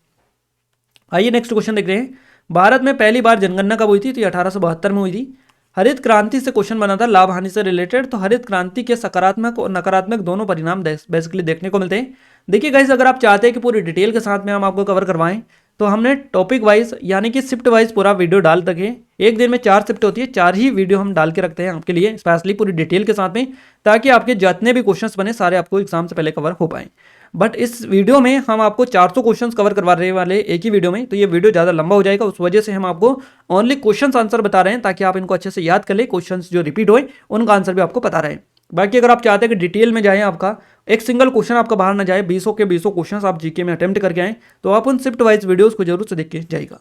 आइए नेक्स्ट क्वेश्चन देख रहे हैं। भारत में पहली बार जनगणना कब हुई थी? तो ये 1872 में हुई थी। हरित क्रांति से क्वेश्चन बना था लाभ हानि से रिलेटेड, तो हरित क्रांति के सकारात्मक और नकारात्मक दोनों परिणाम बेसिकली देखने को मिलते हैं। देखिए गाइस, अगर आप चाहते हैं कि पूरी डिटेल के साथ में हम आपको कवर करवाएं, तो हमने टॉपिक वाइज यानी कि शिफ्ट वाइज पूरा वीडियो डाल रखे। एक दिन में 4 शिफ्ट होती है, 4 ही वीडियो हम डाल के रखते हैं आपके लिए स्पेशली पूरी डिटेल के साथ में, ताकि आपके जितने भी क्वेश्चंस बने सारे आपको एग्जाम से पहले कवर हो पाए। बट इस वीडियो में हम आपको 400 क्वेश्चंस कवर करवा रहे वाले एक ही वीडियो में, तो ये वीडियो ज़्यादा लंबा हो जाएगा। उस वजह से हम आपको ओनली क्वेश्चंस आंसर बता रहे हैं, ताकि आप इनको अच्छे से याद कर ले। क्वेश्चंस जो रिपीट होए उनका आंसर भी आपको पता रहे। बाकी अगर आप चाहते हैं कि डिटेल में जाएं, आपका एक सिंगल क्वेश्चन आपका बाहर ना जाए, 20 के 20 क्वेश्चन आप जीके में अटेम्प्ट करके आए, तो आप उन शिफ्ट वाइज वीडियोस को जरूर से देख के जाएगा।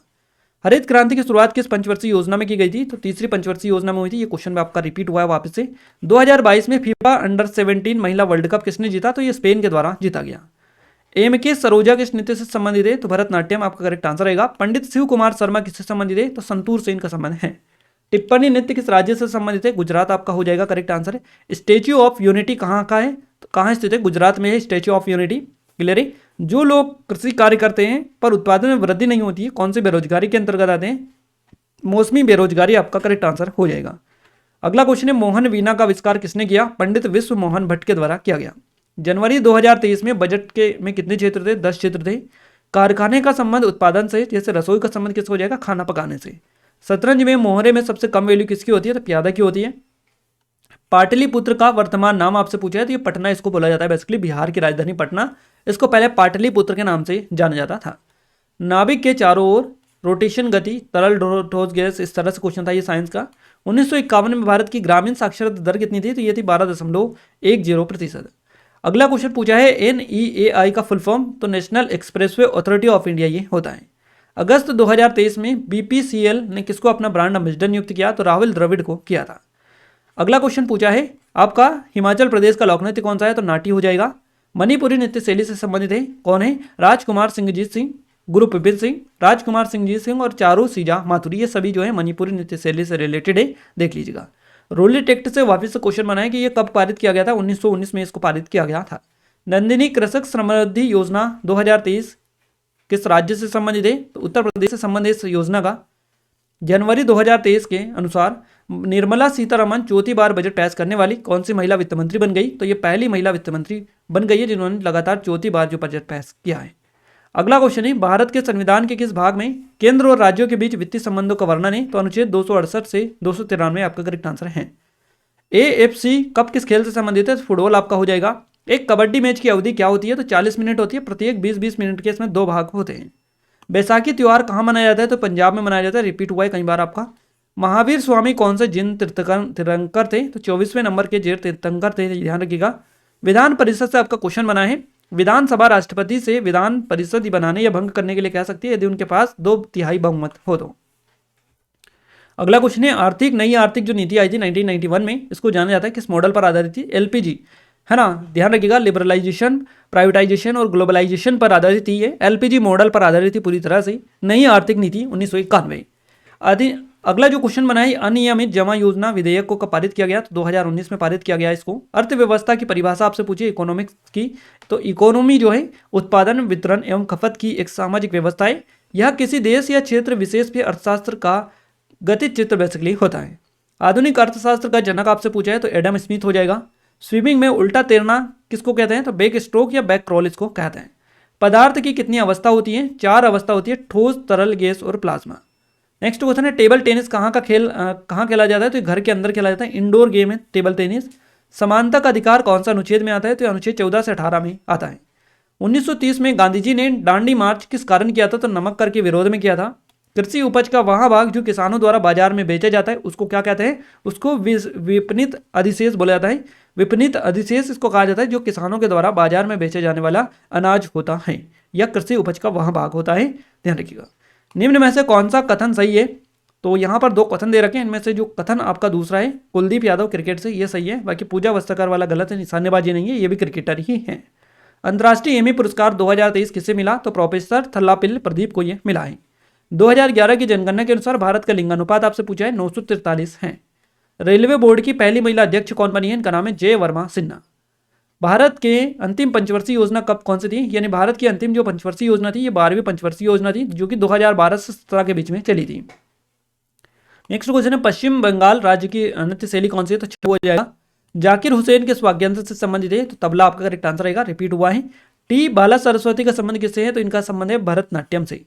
हरित क्रांति की शुरुआत किस पंचवर्षीय योजना में की गई थी? तो तीसरी पंचवर्षीय योजना में हुई थी। ये क्वेश्चन में आपका रिपीट हुआ है वापस से। 2022 में फीफा अंडर 17 महिला वर्ल्ड कप किसने जीता? तो ये स्पेन के द्वारा जीता गया। के सरोजा किस नृत्य से संबंधित है? तो भरतनाट्यम आपका करेक्ट आंसर रहेगा। पंडित शिव कुमार शर्मा किससे संबंधित है? तो संतूर से इनका संबंध है। टिप्पणी नृत्य किस राज्य से संबंधित है? गुजरात आपका हो जाएगा करेक्ट आंसर है। स्टैच्यू ऑफ यूनिटी कहाँ का है? तो कहाँ स्थित है? गुजरात में है स्टैच्यू ऑफ यूनिटी। क्लियर है। जो लोग कृषि कार्य करते हैं पर उत्पादन में वृद्धि नहीं होती है, कौन से बेरोजगारी के अंतर्गत आते हैं? मौसमी बेरोजगारी आपका करेक्ट आंसर हो जाएगा। अगला क्वेश्चन है मोहन वीणा का आविष्कार किसने किया? पंडित विश्व मोहन भट्ट के द्वारा किया गया। जनवरी 2023 में बजट के में कितने क्षेत्र थे? 10 क्षेत्र थे। कारखाने का संबंध उत्पादन से, जैसे रसोई का संबंध किससे हो जाएगा? खाना पकाने से। शतरंज में मोहरे में सबसे कम वैल्यू किसकी होती है? तो प्यादा की होती है। पाटलिपुत्र का वर्तमान नाम आपसे पूछा है, तो ये पटना इसको बोला जाता है। बेसिकली बिहार की राजधानी पटना, इसको पहले पाटलिपुत्र के नाम से जाना जाता था। नाभिक के चारों ओर रोटेशन गति, तरल ठोस गैस, इस तरह से क्वेश्चन था ये साइंस का। 1951 में भारत की ग्रामीण साक्षरता दर कितनी थी? तो ये थी 12.10%। अगला क्वेश्चन पूछा है NEAI का फुल फॉर्म, तो national expressway authority of India ये होता है। अगस्त 2023 में BPCL ने किसको अपना ब्रांड एम्बेसडर नियुक्त किया? तो राहुल द्रविड़ को किया था। अगला क्वेश्चन पूछा है आपका हिमाचल प्रदेश का लोक नृत्य कौन सा है? तो नाटी हो जाएगा। मणिपुरी नृत्य शैली से संबंधित है कौन है? राजकुमार सिंहजीत सिंह, गुरु विपिन सिंह, राजकुमार सिंहजीत सिंह और चारू सीजा माथुरी, ये सभी जो है मणिपुरी नृत्य शैली से रिलेटेड है, देख लीजिएगा। रोलिट एक्ट से वापस से क्वेश्चन बना है कि ये कब पारित किया गया था, 1919 में इसको पारित किया गया था। नंदिनी कृषक समृद्धि योजना 2023 किस राज्य से संबंधित है, तो उत्तर प्रदेश से संबंधित इस योजना का जनवरी 2023 के अनुसार निर्मला सीतारमण चौथी बार बजट पेश करने वाली कौन सी महिला वित्त मंत्री बन गई, तो ये पहली महिला वित्त मंत्री बन गई है जिन्होंने लगातार चौथी बार जो बजट पेश किया है। अगला क्वेश्चन है, भारत के संविधान के किस भाग में केंद्र और राज्यों के बीच वित्तीय संबंधों का वर्णन है, तो अनुच्छेद 268 से 293 आपका करेक्ट आंसर है। AFC कप किस खेल से संबंधित है, फुटबॉल आपका हो जाएगा। एक कबड्डी मैच की अवधि क्या होती है, तो 40 मिनट होती है, प्रत्येक 20-20 मिनट के इसमें 2 भाग होते हैं। बैसाखी त्योहार कहाँ मनाया जाता है, तो पंजाब में मनाया जाता है, रिपीट हुआ है कई बार आपका। महावीर स्वामी कौन से जिन तीर्थंकर थे, तो 24वें नंबर के जैन तीर्थंकर थे, ध्यान रखिएगा। विधान परिषद से आपका क्वेश्चन बना है, विधानसभा राष्ट्रपति से विधान परिषद बनाने या भंग करने के लिए कह सकती है यदि उनके पास 2/3 बहुमत हो तो। अगला क्वेश्चन है, नई आर्थिक जो नीति आई थी 1991 में, इसको जाना जाता है किस मॉडल पर आधारित थी, LPG, है ना, ध्यान रखिएगा, लिबरलाइजेशन, प्राइवेटाइजेशन और ग्लोबलाइजेशन पर आधारित थी ये, LPG मॉडल पर आधारित थी पूरी तरह से। नई आर्थिक नीति 1991। अगला जो क्वेश्चन बना है, अनियमित जमा योजना विधेयक को कब पारित किया गया, तो 2019 में पारित किया गया इसको। अर्थव्यवस्था की परिभाषा आपसे पूछिए इकोनॉमिक्स की, तो इकोनॉमी जो है उत्पादन, वितरण एवं खपत की एक सामाजिक व्यवस्था है। यह किसी देश या क्षेत्र विशेष पे अर्थशास्त्र का गतिज चित्र बेसिकली होता है। आधुनिक अर्थशास्त्र का जनक आपसे पूछा है तो एडम स्मिथ हो जाएगा। स्विमिंग में उल्टा तैरना किसको कहते हैं, तो बैक स्ट्रोक या बैक क्रॉल इसको कहते हैं। पदार्थ की कितनी अवस्था होती है, 4 अवस्था होती है, ठोस, तरल, गैस और प्लाज्मा। नेक्स्ट क्वेश्चन है, टेबल टेनिस कहाँ खेला जाता है, तो घर के अंदर खेला जाता है, इंडोर गेम है टेबल टेनिस। समानता का अधिकार कौन सा अनुच्छेद में आता है, तो अनुच्छेद 14 से 18 में आता है। 1930 में गांधी जी ने दांडी मार्च किस कारण किया था, तो नमक कर के विरोध में किया था। कृषि उपज का वह भाग जो किसानों द्वारा बाजार में बेचा जाता है उसको क्या कहते हैं, उसको विपणित अधिशेष बोला जाता है। विपणित अधिशेष इसको कहा जाता है जो किसानों के द्वारा बाजार में बेचे जाने वाला अनाज होता है या कृषि उपज का वह भाग होता है, ध्यान रखिएगा। निम्न में से कौन सा कथन सही है, तो यहाँ पर 2 कथन दे रखे हैं, इनमें से जो कथन आपका दूसरा है कुलदीप यादव क्रिकेट से, ये सही है। बाकी पूजा वस्त्रकर वाला गलत है, निशानेबाजी नहीं है, ये भी क्रिकेटर ही है। अंतर्राष्ट्रीय एमी पुरस्कार 2023 किसे मिला, तो प्रोफेसर थल्लापिल प्रदीप को ये मिला है। 2011 की जनगणना के अनुसार भारत का लिंगानुपात आपसे पूछा है 943 है। रेलवे बोर्ड की पहली महिला अध्यक्ष कौन बनी है, इनका नाम है जय वर्मा सिन्हा। भारत के अंतिम पंचवर्षीय योजना कब कौन सी थी, यानी भारत की अंतिम जो पंचवर्षीय योजना थी ये 12वीं पंचवर्षीय योजना थी जो कि 2012 से 17 के बीच में चली थी। नेक्स्ट क्वेश्चन है, पश्चिम बंगाल राज्य की नृत्य शैली कौन सी है, तो हो जाएगा। जाकिर हुसैन किस वाद्ययंत्र से संबंधित है, तो तबला आपका करेक्ट आंसर रहेगा, रिपीट हुआ है। टी बाला सरस्वती का संबंध किससे है, तो इनका संबंध है भरतनाट्यम से।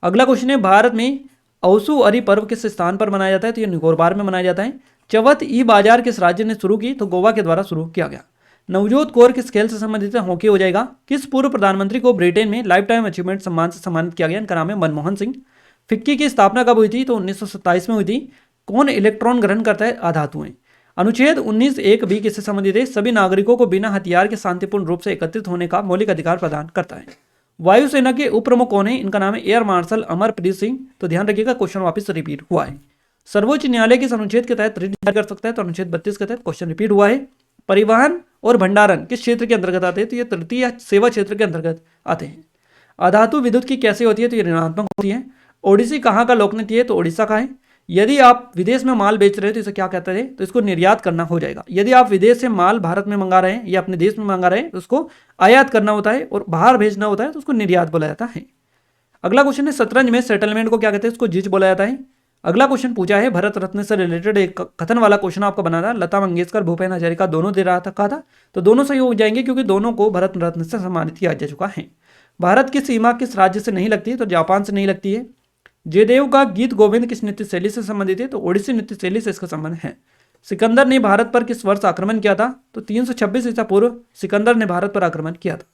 अगला क्वेश्चन है, भारत में औसु अरी पर्व किस स्थान पर मनाया जाता है, तो ये निकोबार में मनाया जाता है। चवथ ई बाजार किस राज्य ने शुरू की, तो गोवा के द्वारा शुरू किया गया। नवजोत कौर किस खेल से संबंधित है, हॉकी हो जाएगा। किस पूर्व प्रधानमंत्री को ब्रिटेन में लाइफ टाइम अचीवमेंट सम्मान से सम्मानित किया गया, इनका नाम है मनमोहन सिंह। फिक्की की स्थापना कब हुई थी, तो 1927 में हुई थी। कौन इलेक्ट्रॉन ग्रहण करता है, अधातुएं। अनुच्छेद 19(1)(b) किससे संबंधित है, सभी नागरिकों को बिना हथियार के शांतिपूर्ण रूप से एकत्रित होने का मौलिक अधिकार प्रदान करता है। वायुसेना के उप प्रमुख कौन है, इनका नाम है एयर मार्शल अमरप्रीत सिंह। तो ध्यान रखिएगा क्वेश्चन वापस रिपीट हुआ है। सर्वोच्च न्यायालय किस अनुच्छेद के तहत रिट जारी कर सकता है, तो अनुच्छेद 32 के तहत क्वेश्चन रिपीट हुआ है। परिवहन और भंडारण किस क्षेत्र के अंतर्गत आते हैं, तो ये तृतीय सेवा क्षेत्र के अंतर्गत आते हैं। अधातु विद्युत की कैसे होती है, तो ये ऋणात्मक होती है। ओडिसी कहाँ का लोक नृत्य है, तो ओडिशा का है। यदि आप विदेश में माल बेच रहे हैं तो इसे क्या कहते हैं, तो इसको निर्यात करना हो जाएगा। यदि आप विदेश से माल भारत में मंगा रहे हैं या अपने देश में मंगा रहे हैं तो उसको आयात करना होता है और बाहर भेजना होता है तो उसको निर्यात बोला जाता है। अगला क्वेश्चन है, शतरंज में सेटलमेंट को क्या कहते हैं, उसको जिज बोला जाता है। अगला क्वेश्चन पूछा है, भारत रत्न से रिलेटेड एक कथन वाला क्वेश्चन आपका बना था। लता मंगेशकर, भूपेन हजारिका दोनों दे रहा था, कहा था, तो दोनों सही हो जाएंगे क्योंकि दोनों को भारत रत्न से सम्मानित किया जा चुका है। भारत की सीमा किस राज्य से नहीं लगती है, तो जापान से नहीं लगती है। जयदेव का गीत गोविंद किस नृत्य शैली से संबंधित है, तो ओडिसी नृत्य शैली से इसका संबंध है। सिकंदर ने भारत पर किस वर्ष आक्रमण किया था, तो 326 ईसा पूर्व सिकंदर ने भारत पर आक्रमण किया था।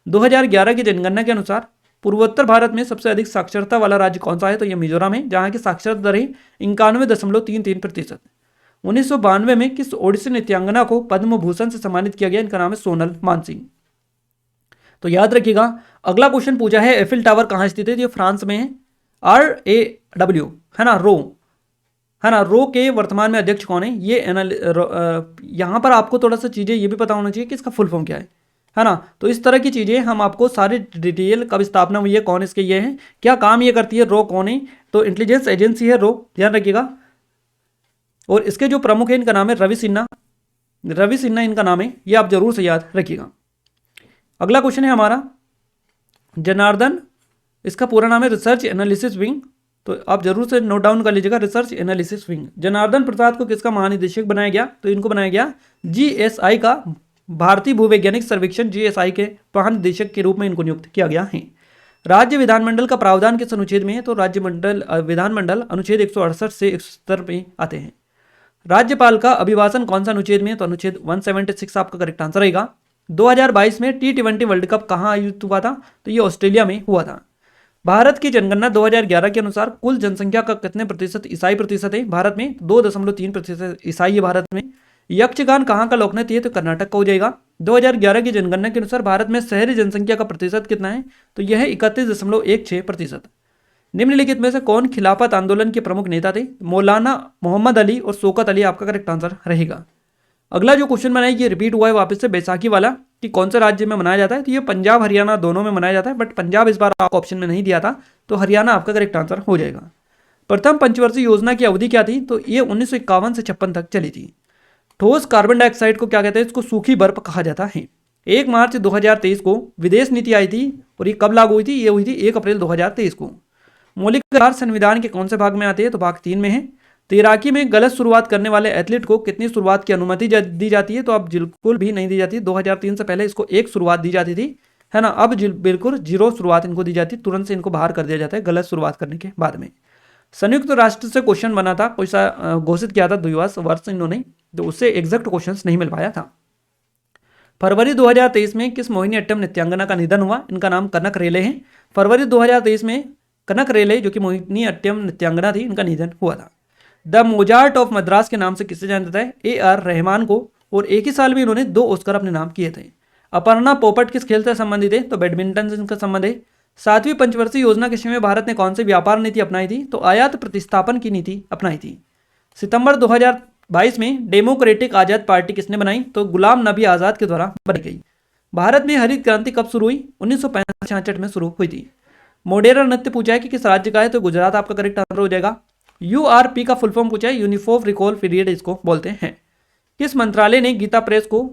2011 की जनगणना के अनुसार पूर्वोत्तर भारत में सबसे अधिक साक्षरता वाला राज्य कौन सा है, तो यह मिजोरम है जहां की साक्षरता दर है 91.33%। 1992 में किस ओडिसी नृत्यांगना को पद्म भूषण से सम्मानित किया गया, इनका नाम है सोनल मानसिंह। तो याद रखिएगा। अगला क्वेश्चन पूछा है, एफिल टावर कहाँ स्थित है, ये फ्रांस में है। RAW है ना, रो के वर्तमान में अध्यक्ष कौन है, ये यहाँ पर आपको थोड़ा सा चीज़ें ये भी पता होना चाहिए कि इसका फुल फॉर्म क्या है ना। तो इस तरह की चीज़ें हम आपको सारी डिटेल, कब स्थापना हुई है, कौन इसके ये है, क्या काम ये करती है, रो कौन है, तो इंटेलिजेंस एजेंसी है रो, ध्यान रखिएगा। और इसके जो प्रमुख है इनका नाम है रवि सिन्हा। रवि सिन्हा इनका नाम है, ये आप जरूर से याद रखिएगा। अगला क्वेश्चन है हमारा जनार्दन, इसका पूरा नाम है रिसर्च एनालिसिस विंग, तो आप जरूर से नोट डाउन कर लीजिएगा रिसर्च एनालिसिस विंग। जनार्दन प्रसाद को किसका महानिदेशक बनाया गया, तो इनको बनाया गया जीएसआई का, भारतीय भूवैज्ञानिक सर्वेक्षण जीएसआई के महानिदेशक के रूप में इनको नियुक्त किया गया है। राज्य विधानमंडल का प्रावधान किस अनुच्छेद में है, तो विधानमंडल अनुच्छेद 168 से 170 में आते हैं। राज्यपाल का अभिभाषण कौन सा अनुच्छेद में है, तो अनुच्छेद 176 आपका करेक्ट आंसर रहेगा। 2022 में T20 वर्ल्ड कप कहाँ आयोजित हुआ था, तो ये ऑस्ट्रेलिया में हुआ था। भारत की जनगणना 2011 के अनुसार कुल जनसंख्या का कितने प्रतिशत ईसाई प्रतिशत है, भारत में 2.3% ईसाई है भारत में। यक्षगान कहाँ का लोकनृत्य है, तो कर्नाटक का हो जाएगा। 2011 की जनगणना के अनुसार भारत में शहरी जनसंख्या का प्रतिशत कितना है, तो यह है 31.16%। निम्नलिखित में से कौन खिलाफत आंदोलन के प्रमुख नेता थे, मौलाना मोहम्मद अली और शौकत अली आपका करेक्ट आंसर रहेगा। अगला जो क्वेश्चन बनाया ये रिपीट हुआ है वापस से, बैसाखी वाला, कि कौन से राज्य में मनाया जाता है, तो ये पंजाब हरियाणा दोनों में मनाया जाता है, बट पंजाब इस बार आपको ऑप्शन में नहीं दिया था, तो हरियाणा आपका करेक्ट आंसर हो जाएगा। प्रथम पंचवर्षीय योजना की अवधि क्या थी, तो ये 1951 से 56 तक चली थी। ठोस कार्बन डाइऑक्साइड को क्या कहते हैं, इसको सूखी बर्फ कहा जाता है। 1 मार्च 2023 को विदेश नीति आई थी, और ये कब लागू हुई थी, ये हुई थी 1 अप्रैल 2023 को। मौलिक अधिकार संविधान के कौन से भाग में आते हैं, तो भाग 3 में है। तैराकी में गलत शुरुआत करने वाले एथलीट को कितनी शुरुआत की अनुमति दी जाती है, तो अब बिल्कुल भी नहीं दी जाती। 2003 से पहले इसको 1 शुरुआत दी जाती थी, है ना, अब बिल्कुल 0 शुरुआत इनको दी जाती है, तुरंत से इनको बाहर कर दिया जाता है गलत शुरुआत करने के बाद में। संयुक्त राष्ट्र से क्वेश्चन बना था, कोई सा घोषित किया था द्विवार्षिक वर्ष इन्होंने, तो उससे एग्जैक्ट क्वेश्चन नहीं मिल पाया था। फरवरी 2023 में किस मोहिनीअट्टम नृत्यांगना का निधन हुआ, इनका नाम कनक रेले है। फरवरी 2023 में कनक रेले जो कि मोहिनीअट्टम नृत्यांगना थी, इनका निधन हुआ था। द मोजार्ट ऑफ मद्रास के नाम से किसे जाना जाता है, AR रहमान को, और एक ही साल में इन्होंने 2 ऑस्कर अपने नाम किए थे। अपर्णा पोपट किस खेल से संबंधित है, तो बैडमिंटन से इनका संबंध है। 7वीं पंचवर्षीय योजना के समय में भारत ने कौन सी व्यापार नीति अपनाई थी, तो आयात प्रतिस्थापन की नीति अपनाई थी। सितंबर 2022 में डेमोक्रेटिक आजाद पार्टी किसने बनाई, तो गुलाम नबी आज़ाद के द्वारा बनाई गई। भारत में हरित क्रांति कब शुरू हुई, 1965-66 में शुरू हुई थी। मोडेरा नृत्य पूछा है कि किस राज्य का है, तो गुजरात आपका करेक्ट आंसर हो जाएगा। URP का फुल फॉर्म पूछा है, यूनिफॉर्म रिकॉल पीरियड इसको बोलते हैं। किस मंत्रालय ने गीता प्रेस को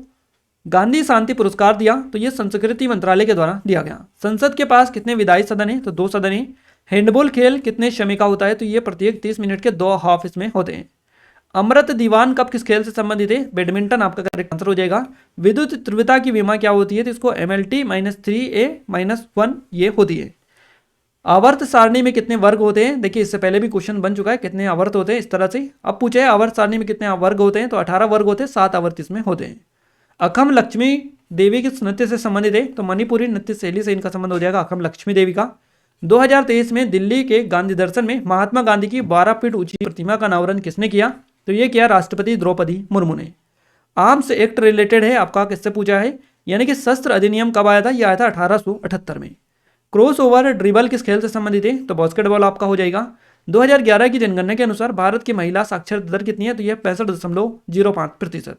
गांधी शांति पुरस्कार दिया, तो ये संस्कृति मंत्रालय के द्वारा दिया गया। संसद के पास कितने विधायी सदन है, तो 2 सदन है। हैंडबॉल खेल कितने समय का होता है, तो ये प्रत्येक 30 मिनट के 2 हाफ इसमें होते हैं। अमृत दीवान कप किस खेल से संबंधित है, बैडमिंटन आपका करेक्ट आंसर हो जाएगा। विद्युत तीव्रता की विमा क्या होती है, तो इसको MLT-3A-1 ये होती है। आवर्त सारणी में कितने वर्ग होते हैं, देखिए इससे पहले भी क्वेश्चन बन चुका है, कितने आवर्त होते हैं इस तरह से। अब पूछे है आवर्त सारणी में कितने वर्ग होते हैं, तो 18 वर्ग होते हैं, 7 आवर्त इसमें होते हैं। अखम लक्ष्मी देवी किस नृत्य से संबंधित है, तो मणिपुरी नृत्य शैली से इनका संबंध हो जाएगा अखम लक्ष्मी देवी का। 2023 में दिल्ली के गांधी दर्शन में महात्मा गांधी की 12 फीट ऊंची प्रतिमा का अनावरण किसने किया, तो ये किया राष्ट्रपति द्रौपदी मुर्मू ने। आर्म्स एक्ट रिलेटेड है आपका, किससे पूछा है, यानी कि शस्त्र अधिनियम कब आया था, यह आया था 1878 में। क्रॉस ओवर ड्रिबल किस खेल से संबंधित है, तो बास्केटबॉल आपका हो जाएगा। 2011 की जनगणना के अनुसार भारत की महिला साक्षरता दर कितनी है, तो यह 65.05%।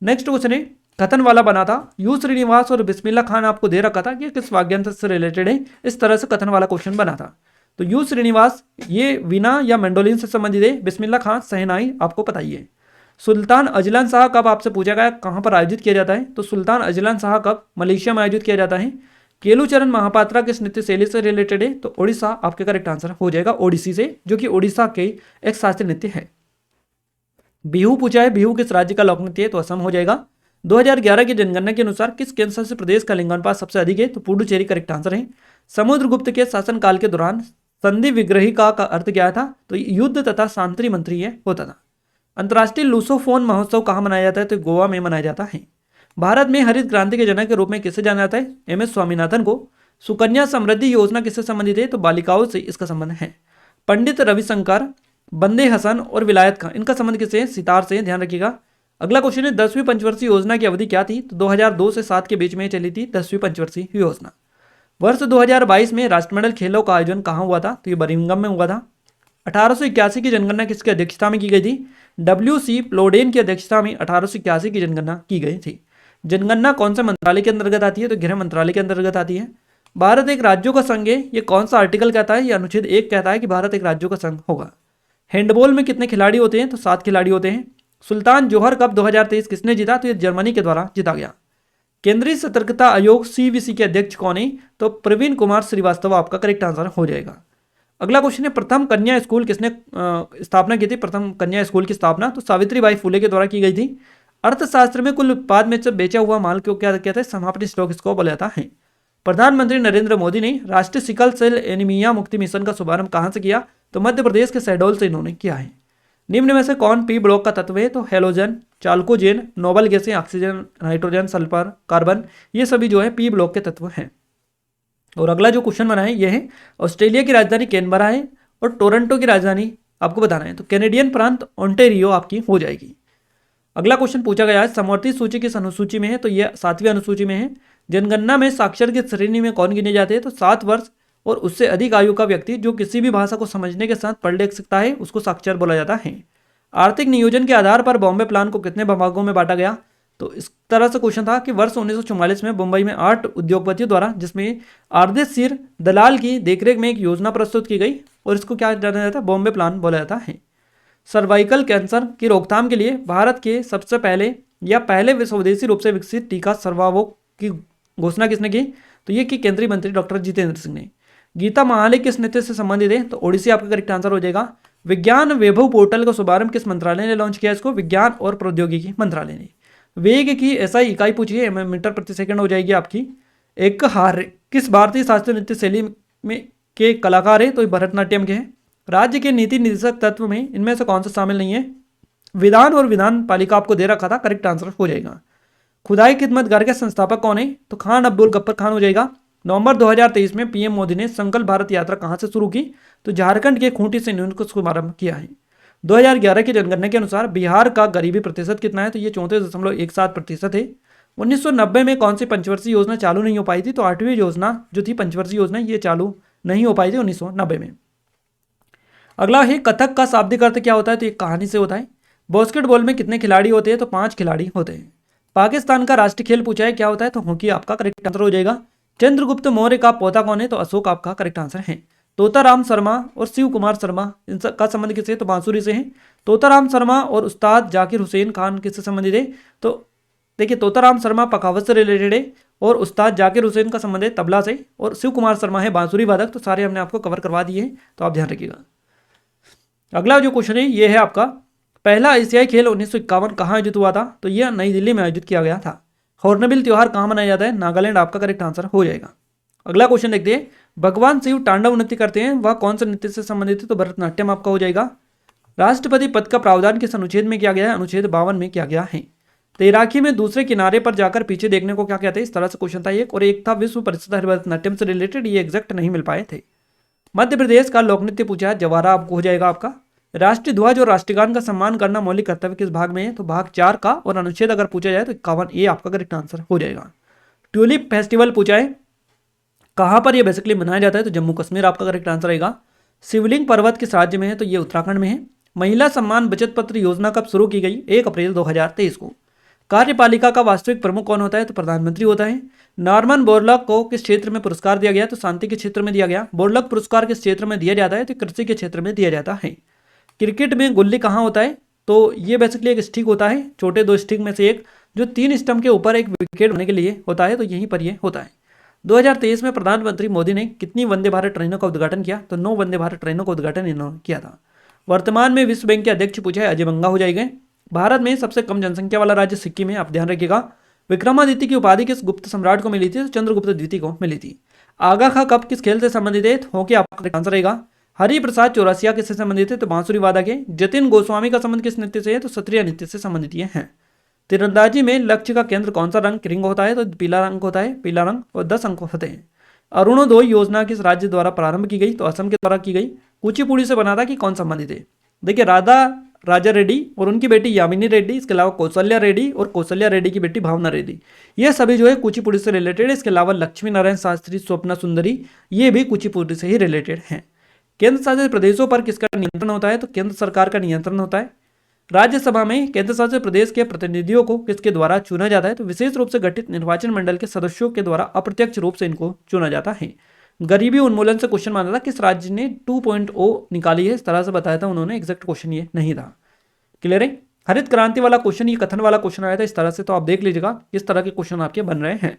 नेक्स्ट क्वेश्चन है कथन वाला बना था, यू श्रीनिवास और बिस्मिल्लाह खान आपको दे रखा था कि किस वाग्यंत्र से रिलेटेड है, इस तरह से कथन वाला क्वेश्चन बना था। तो यू श्रीनिवास ये वीणा या मैंडोलिन से संबंधित है, बिस्मिल्लाह खान शहनाई आपको पता ही है। सुल्तान अजलन शाह कब आपसे पूछा गया कहाँ पर आयोजित किया जाता है, तो सुल्तान अजलन शाह कब मलेशिया में आयोजित किया जाता है। केलुचरण महापात्रा किस नृत्य शैली से रिलेटेड है, तो ओडिशा आपके करेक्ट आंसर हो जाएगा, ओडिसी से, जो कि ओडिशा के एक शास्त्रीय नृत्य है। बिहू पूछा है, बिहू किस राज्य का लोक नृत्य है, तो असम हो जाएगा। 2011 की जनगणना के अनुसार किस केंद्र शासित प्रदेश का लिंगानुपात सबसे अधिक है, तो पुडुचेरी करेक्ट आंसर है। समुद्रगुप्त के शासनकाल के दौरान संधि विग्रहिका का अर्थ क्या था, तो युद्ध तथा शांति मंत्री ये होता था। अंतर्राष्ट्रीय लूसोफोन महोत्सव कहाँ मनाया जाता है, तो गोवा में मनाया जाता है। भारत में हरित क्रांति के जनक के रूप में किसे जाना जाता है, MS स्वामीनाथन को। सुकन्या समृद्धि योजना किससे संबंधित है, तो बालिकाओं से इसका संबंध है। पंडित रविशंकर, बंदे हसन और विलायत खां, इनका संबंध किससे, सितार से, ध्यान रखिएगा। अगला क्वेश्चन है 10वीं पंचवर्षीय योजना की अवधि क्या थी, तो 2002 से 7 के बीच में चली थी 10वीं पंचवर्षीय योजना। वर्ष 2022 में राष्ट्रमंडल खेलों का आयोजन कहाँ हुआ था, तो ये बर्मिंघम में हुआ था। 1881 की जनगणना किसकी अध्यक्षता में की गई थी, WC प्लोडेन की अध्यक्षता में 1881 की जनगणना की गई थी। जनगणना कौन से मंत्रालय के अंतर्गत आती है, तो गृह मंत्रालय के अंतर्गत आती है। भारत एक राज्यों का संघ है, ये कौन सा आर्टिकल कहता है, ये अनुच्छेद 1 कहता है कि भारत एक राज्यों का संघ होगा। हैंडबॉल में कितने खिलाड़ी होते हैं? तो 7 खिलाड़ी होते हैं। सुल्तान जोहर कप 2023 किसने जीता? तो ये जर्मनी के द्वारा जीता गया। केंद्रीय सतर्कता आयोग सीवीसी के अध्यक्ष कौन है? तो प्रवीण कुमार श्रीवास्तव आपका करेक्ट आंसर हो जाएगा। अगला क्वेश्चन है, प्रथम कन्या स्कूल किसने स्थापना की थी? प्रथम कन्या स्कूल की स्थापना तो सावित्रीबाई फुले के द्वारा की गई थी। अर्थशास्त्र में कुल उत्पाद में से बेचा हुआ माल को क्या कहते हैं? समापन स्टॉक इसको बोला जाता है। प्रधानमंत्री नरेंद्र मोदी ने राष्ट्रीय सिकल सेल एनीमिया मुक्ति मिशन का शुभारंभ कहां से किया? तो मध्य प्रदेश के शहडोल से इन्होंने किया है। निम्न में से कौन पी ब्लॉक का तत्व है? तो हेलोजन, चाल्कोजेन, नोबल गैसें, ऑक्सीजन, नाइट्रोजन, सल्फर, कार्बन, ये सभी जो है पी ब्लॉक के तत्व हैं। और अगला जो क्वेश्चन बना है ये है, ऑस्ट्रेलिया की राजधानी कैनबरा है और टोरंटो की राजधानी आपको बताना है। तो कैनेडियन प्रांत ओंटारियो आपकी हो जाएगी। अगला क्वेश्चन पूछा गया है, समवर्ती सूची किस अनुसूची में है? तो यह 7वीं अनुसूची में है। जनगणना में साक्षर की श्रेणी में कौन गिने जाते हैं? तो 7 वर्ष और उससे अधिक आयु का व्यक्ति जो किसी भी भाषा को समझने के साथ पढ़ लिख सकता है उसको साक्षर बोला जाता है। आर्थिक नियोजन के आधार पर बॉम्बे प्लान को कितने भागों में बांटा गया? तो इस तरह से क्वेश्चन था कि वर्ष 1944 में मुंबई में 8 उद्योगपतियों द्वारा, जिसमें आर्देशिर दलाल की देखरेख में एक योजना प्रस्तुत की गई और इसको क्या जाना जाता है? बॉम्बे प्लान बोला जाता है। सर्वाइकल कैंसर की रोकथाम के लिए भारत के सबसे पहले या पहले स्वदेशी रूप से विकसित टीका सर्वावोक की घोषणा किसने की? तो ये कि केंद्रीय मंत्री डॉक्टर जितेंद्र सिंह ने। गीता महाले किस नृत्य से संबंधित है? तो ओडिसी आपका करेक्ट आंसर हो जाएगा। विज्ञान वैभव पोर्टल का शुभारंभ किस मंत्रालय ने लॉन्च किया? इसको विज्ञान और प्रौद्योगिकी मंत्रालय ने। वेग की ऐसा इकाई पूछी है, मीटर प्रति सेकंड हो जाएगी आपकी। एक हार किस भारतीय शास्त्रीय नृत्य शैली में के कलाकार है? तो भरतनाट्यम के हैं। राज्य के नीति निर्देशक तत्व में इनमें से कौन सा शामिल नहीं है? विधान और विधान पालिका आपको दे रखा था, करेक्ट आंसर हो जाएगा। खुदाई खिदमतगार के संस्थापक कौन है? तो खान अब्दुल गफ्फर खान हो जाएगा। नवंबर 2023 में पीएम मोदी ने संकल्प भारत यात्रा कहां से शुरू की? तो झारखंड के खूंटी से इन्होंने शुभारंभ किया है। 2011 की जनगणना के अनुसार बिहार का गरीबी प्रतिशत कितना है? तो ये 34.17% है। 1990 में कौन सी पंचवर्षीय योजना चालू नहीं हो पाई थी? तो 8वीं योजना जो थी पंचवर्षीय योजना, ये चालू नहीं हो पाई थी 1990 में। अगला है, कथक का शाब्दिक अर्थ क्या होता है? तो एक कहानी से होता है। बास्केटबॉल में कितने खिलाड़ी होते हैं? तो 5 खिलाड़ी होते हैं। पाकिस्तान का राष्ट्रीय खेल पूछा है, क्या होता है? तो हॉकी आपका करेक्ट आंसर हो जाएगा। चंद्रगुप्त मौर्य का पोता कौन है? तो अशोक आपका करेक्ट आंसर है। तोताराम शर्मा और शिव कुमार शर्मा इनका संबंध किससे? तो बांसुरी से है। तोताराम शर्मा और उस्ताद जाकिर हुसैन खान किससे संबंधित है? तो देखिए, तोताराम शर्मा पखावत से रिलेटेड है और उस्ताद जाकिर हुसैन का संबंध है तबला से, और शिव कुमार शर्मा है बांसुरी वादक। तो सारे हमने आपको कवर करवा दिए हैं, तो आप ध्यान रखिएगा। अगला जो क्वेश्चन है ये है आपका, पहला एशियाई खेल 1951 कहाँ आयोजित हुआ था? तो यह नई दिल्ली में आयोजित किया गया था। हॉर्नबिल त्योहार कहाँ मनाया जाता है? नागालैंड आपका करेक्ट आंसर हो जाएगा। अगला क्वेश्चन देखते हैं, भगवान शिव तांडव नृत्य करते हैं, वह कौन से नृत्य से संबंधित है? तो भरतनाट्यम आपका हो जाएगा। राष्ट्रपति पद का प्रावधान किस अनुच्छेद में किया गया है? अनुच्छेद 52 में किया गया है। तैराकी में दूसरे किनारे पर जाकर पीछे देखने को क्या कहते हैं? इस तरह से क्वेश्चन था एक, और एक था विश्व प्रसिद्ध भरतनाट्यम से रिलेटेड, ये एग्जैक्ट नहीं मिल पाए थे। मध्य प्रदेश का लोक नृत्य पूछा है, जवारा आपको हो जाएगा आपका। राष्ट्रीय ध्वज और राष्ट्रगान का सम्मान करना मौलिक कर्तव्य किस भाग में है? तो भाग 4 का, और अनुच्छेद अगर पूछा जाए तो 51 आपका करेक्ट आंसर हो जाएगा। ट्यूलिप फेस्टिवल पूछा है, कहाँ पर यह बेसिकली मनाया जाता है? तो जम्मू कश्मीर आपका करेक्ट आंसर रहेगा। शिवलिंग पर्वत किस राज्य में है? तो ये उत्तराखंड में है। महिला सम्मान बचत पत्र योजना कब शुरू की गई? 1 अप्रैल 2023 को। कार्यपालिका का वास्तविक प्रमुख कौन होता है? तो प्रधानमंत्री होता है। नॉर्मन बोरलॉग को किस क्षेत्र में पुरस्कार दिया गया? तो शांति के क्षेत्र में दिया गया। बोरलॉग पुरस्कार किस क्षेत्र में दिया जाता है? तो कृषि के क्षेत्र में दिया जाता है। क्रिकेट में गुल्ली कहाँ होता है? तो ये बेसिकली एक स्टिक होता है, छोटे 2 स्टिक में से एक, जो 3 स्टंप के ऊपर एक विकेट होने के लिए होता है, तो यहीं पर ये होता है। 2023 में प्रधानमंत्री मोदी ने कितनी वंदे भारत ट्रेनों का उद्घाटन किया? तो 9 वंदे भारत ट्रेनों का उद्घाटन इन्होंने किया था। वर्तमान में विश्व बैंक के अध्यक्ष पूछा है, अजय बंगा हो जाएंगे। भारत में सबसे कम जनसंख्या वाला राज्य सिक्किम है, आप ध्यान रखिएगा। विक्रमादित्य की उपाधि किस गुप्त सम्राट को मिली थी? तो चंद्रगुप्त द्वितीय को मिली थी। आगा खां कप किस खेल से संबंधित है? हॉकी आपका आंसर रहेगा। हरिप्रसाद चौरसिया किससे संबंधित है? तो बांसुरी वादक है। जतिन गोस्वामी का संबंध किस नृत्य से है? तो सत्रिया नृत्य से संबंधित ये हैं। तीरंदाजी में लक्ष्य का केंद्र कौन सा रंग रिंग होता है? तो पीला रंग होता है, पीला रंग, और 10 अंक होते हैं। अरुणोदय योजना किस राज्य द्वारा प्रारंभ की गई? तो असम के द्वारा की गई। कुचिपुड़ी से बना था कि कौन संबंधित है? देखिए, राजा रेड्डी और उनकी बेटी यामिनी रेड्डी, इसके अलावा कौशल्या रेड्डी और कौशल्या रेड्डी की बेटी भावना रेड्डी, ये सभी जो है कुचिपुड़ी से रिलेटेड है। इसके अलावा लक्ष्मी नारायण शास्त्री, स्वप्ना सुंदरी, ये भी कुचिपुड़ी से ही रिलेटेड हैं। केंद्र शासित प्रदेशों पर किसका नियंत्रण होता है? तो केंद्र सरकार का नियंत्रण होता है। राज्यसभा में केंद्र शासित प्रदेश के प्रतिनिधियों को किसके द्वारा चुना जाता है? तो विशेष रूप से गठित निर्वाचन मंडल के सदस्यों के द्वारा अप्रत्यक्ष रूप से इनको चुना जाता है। गरीबी उन्मूलन से क्वेश्चन माना था, किस राज्य ने 2.0 निकाली है, इस तरह से बताया था उन्होंने, एग्जैक्ट क्वेश्चन ये नहीं था। क्लियर है। हरित क्रांति वाला क्वेश्चन, ये कथन वाला क्वेश्चन आया था इस तरह से, तो आप देख लीजिएगा किस तरह के क्वेश्चन आपके बन रहे हैं।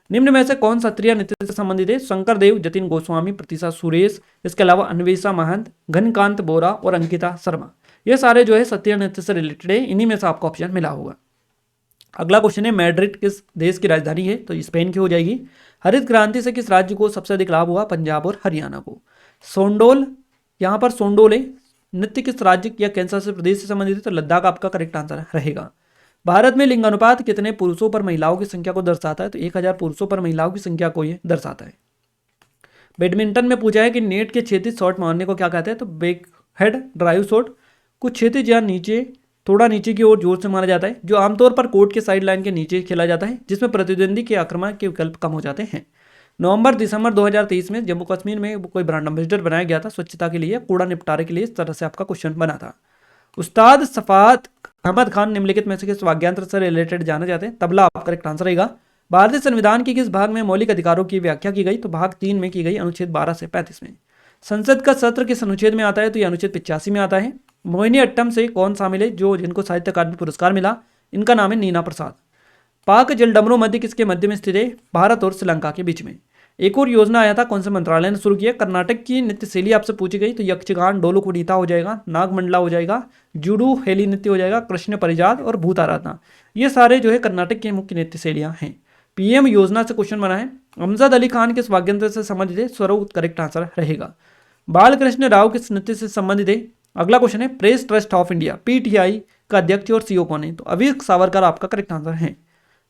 निम्न में से कौन क्षत्रिय नृत्य से संबंधित है? शंकर देव, जतिन गोस्वामी, प्रतीशा सुरेश, इसके अलावा अन्वेषा महंत, घनकांत बोरा और अंकिता शर्मा, ये सारे जो है क्षत्रिय नृत्य से रिलेटेड है, इन्हीं में से आपको ऑप्शन मिला होगा। अगला क्वेश्चन है, मैड्रिड किस देश की राजधानी है? तो स्पेन की हो जाएगी। हरित क्रांति से किस राज्य को सबसे अधिक लाभ हुआ? पंजाब और हरियाणा को। सोंडोल, यहाँ पर सोंडोल है, नृत्य किस राज्य या केंद्र शासित प्रदेश से संबंधित है? तो लद्दाख आपका करेक्ट आंसर रहेगा। भारत में लिंगानुपात कितने पुरुषों पर महिलाओं की संख्या को दर्शाता है? तो 1000 पुरुषों पर महिलाओं की संख्या को ये दर्शाता है। बैडमिंटन में पूछा है कि नेट के क्षैतिज शॉट मारने को क्या कहते हैं? तो बैक हेड ड्राइव शॉट। कुछ क्षैतिज या नीचे, थोड़ा नीचे की ओर जोर से मारा जाता है, जो आमतौर पर कोर्ट के साइड लाइन के नीचे खेला जाता है, जिसमें प्रतिद्वंदी के आक्रमण के विकल्प कम हो जाते हैं। नवंबर दिसंबर 2023 में जम्मू कश्मीर में कोई ब्रांड एम्बेसडर बनाया गया था स्वच्छता के लिए, कूड़ा निपटारे के लिए, इस तरह से आपका क्वेश्चन बना था। उस्ताद सफात अहमद खान निम्नलिखित में से किस वाक्यांश से रिलेटेड जाने जाते हैं? तबला आपका करेक्ट आंसर रहेगा। भारतीय संविधान के किस भाग में मौलिक अधिकारों की व्याख्या की गई? तो भाग 3 में की गई, अनुच्छेद 12 से 35 में। संसद का सत्र किस अनुच्छेद में आता है? तो यह अनुच्छेद 85 में आता है। मोहिनी अट्टम से कौन शामिल है जो जिनको साहित्य अकादमी पुरस्कार मिला? इनका नाम है नीना प्रसाद। पाक जलडमरू मध्य किसके मध्य में स्थित है? भारत और श्रीलंका के बीच में। एक और योजना आया था, कौन से मंत्रालय ने शुरू किया? कर्नाटक की नृत्य शैली आपसे पूछी गई, तो यक्षगान, डोलू कुनीता हो जाएगा, नागमंडला हो जाएगा, जुडू हेली नृत्य हो जाएगा, कृष्ण परिजात और भूत आराधना, ये सारे जो है कर्नाटक की मुख्य नृत्य शैलियां हैं। पीएम योजना से क्वेश्चन बना है, अमजद अली खान किस वाद्ययंत्र से संबंधित है? स्वरूप करेक्ट आंसर रहेगा। बालकृष्ण राव किस नृत्य से संबंधित है? अगला क्वेश्चन है, press trust of India PTI का अध्यक्ष और सीईओ कौन है? तो अवीर सावरकर आपका करेक्ट आंसर है।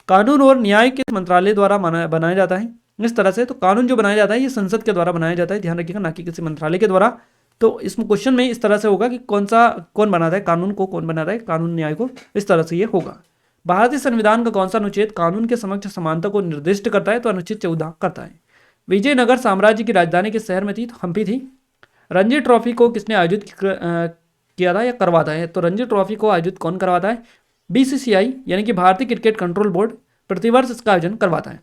कानून और न्याय किस मंत्रालय द्वारा बनाया जाता है? इस तरह से, तो कानून जो बनाया जाता है ये संसद के द्वारा बनाया जाता है, ध्यान रखिएगा, ना कि किसी मंत्रालय के द्वारा। तो इस क्वेश्चन में इस तरह से होगा कि कौन बनाता है कानून को, कौन बनाता है कानून न्याय को, इस तरह से ये होगा। भारतीय संविधान का कौन सा अनुच्छेद कानून के समक्ष समानता को निर्दिष्ट करता है? तो अनुच्छेद 14 करता है। विजयनगर साम्राज्य की राजधानी किस शहर में थी? तो हम्पी थी। रणजी ट्रॉफी को किसने आयोजित किया था या करवाता है? तो रणजी ट्रॉफी को आयोजित कौन करवाता है? बीसीसीआई यानी कि भारतीय क्रिकेट कंट्रोल बोर्ड प्रतिवर्ष इसका आयोजन करवाता है।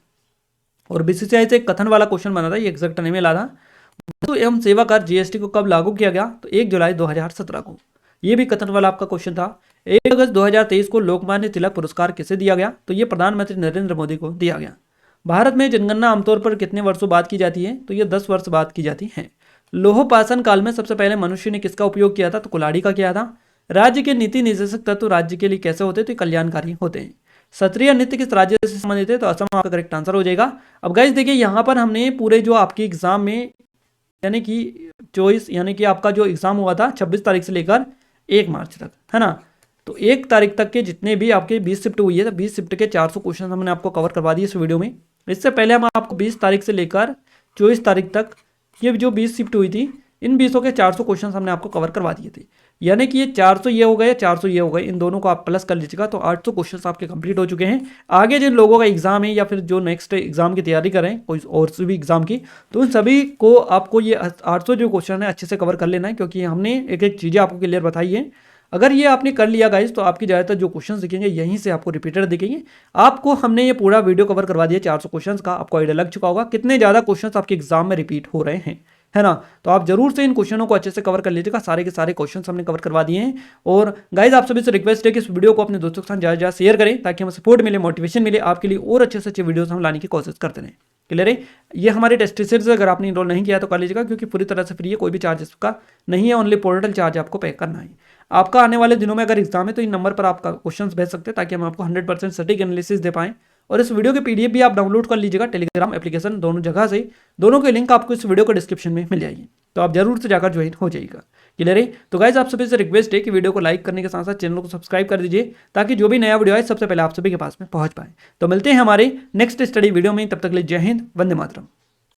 और बीसीसीआई से एक कथन वाला क्वेश्चन बना था, ये एग्जैक्ट नहीं मिला था। वस्तु एवं सेवा कर जीएसटी को कब लागू किया गया? तो 1 जुलाई 2017 को। ये भी कथन वाला आपका क्वेश्चन था। 1 अगस्त 2023 को लोकमान्य तिलक पुरस्कार किसे दिया गया? तो ये प्रधानमंत्री नरेंद्र मोदी को दिया गया। भारत में जनगणना आमतौर पर कितने वर्षों बाद की जाती है? तो ये 10 वर्ष बाद की जाती है। लोह पाषाण काल में सबसे पहले मनुष्य ने किसका उपयोग किया था? तो कुल्हाड़ी का किया था। राज्य के नीति निर्देशक तत्व राज्य के लिए कैसे होते हैं? तो कल्याणकारी होते हैं। क्षत्रिय नृत्य किस राज्य से संबंधित है? तो असम आपका करेक्ट आंसर हो जाएगा। अब गाइस देखिए, यहाँ पर हमने पूरे जो आपके एग्जाम में यानी कि चॉइस यानी कि आपका जो एग्जाम हुआ था 26 तारीख से लेकर 1 मार्च तक, है ना, तो 1 तारीख तक के जितने भी आपके 20 शिफ्ट हुई है, तो 20 शिफ्ट के 400 क्वेश्चन हमने आपको कवर करवा दिए इस वीडियो में। इससे पहले हम आपको 20 तारीख से लेकर 24 तारीख तक ये जो 20 शिफ्ट हुई थी, इन 20 के 400 क्वेश्चन हमने आपको कवर करवा दिए थे। यानी कि ये 400 ये हो गए, 400 ये हो गए, इन दोनों को आप प्लस कर लीजिएगा तो 800 क्वेश्चन आपके कंप्लीट हो चुके हैं। आगे जिन लोगों का एग्जाम है या फिर जो नेक्स्ट एग्जाम की तैयारी करें कोई और से भी एग्जाम की, तो उन सभी को आपको ये 800 जो क्वेश्चन है अच्छे से कवर कर लेना है, क्योंकि हमने एक एक चीज़ें आपको क्लियर बताई है। अगर ये आपने कर लिया गाइस, तो आपकी ज़्यादातर जो क्वेश्चन दिखेंगे यहीं से आपको रिपीटेड दिखेंगे। आपको हमने ये पूरा वीडियो कवर करवा दिया 400 क्वेश्चन का, आपको आइडिया लग चुका होगा कितने ज़्यादा क्वेश्चन आपके एग्जाम में रिपीट हो रहे हैं, है ना। तो आप जरूर से इन क्वेश्चनों को अच्छे से कवर कर लीजिएगा। सारे के सारे क्वेश्चंस हमने कवर करवा दिए हैं। और गाइज आप सभी से रिक्वेस्ट है कि इस वीडियो को अपने दोस्तों के साथ ज़्यादा शेयर करें, ताकि हमें सपोर्ट मिले, मोटिवेशन मिले, आपके लिए और अच्छे से अच्छे वीडियोस हम लाने की कोशिश करते रहें। क्लियर है। ये हमारे टेस्ट सीरीज अगर आपने इनरोल नहीं किया तो कर लीजिएगा, क्योंकि पूरी तरह से फ्री है, कोई भी चार्ज इसका नहीं है, ओनली पोर्टल चार्ज आपको पे करना है। आपका आने वाले दिनों में अगर एग्जाम है तो इन नंबर पर आपका क्वेश्चन भेज सकते हैं, ताकि हम आपको 100% सटीक एनालिसिस दे पाएं। और इस वीडियो के पीडीएफ भी आप डाउनलोड कर लीजिएगा टेलीग्राम एप्लीकेशन, दोनों जगह से, दोनों के लिंक आपको इस वीडियो के डिस्क्रिप्शन में मिल जाएगी, तो आप जरूर से जाकर ज्वाइन हो जाइएगा। क्लियर है। तो गाइज आप सभी से रिक्वेस्ट है कि वीडियो को लाइक करने के साथ साथ चैनल को सब्सक्राइब कर दीजिए, ताकि जो भी नया वीडियो आए सबसे पहले आप सभी के पास में पहुंच पाए। तो मिलते हैं हमारे नेक्स्ट स्टडी वीडियो में, तब तक के लिए जय हिंद, वंदे मातरम।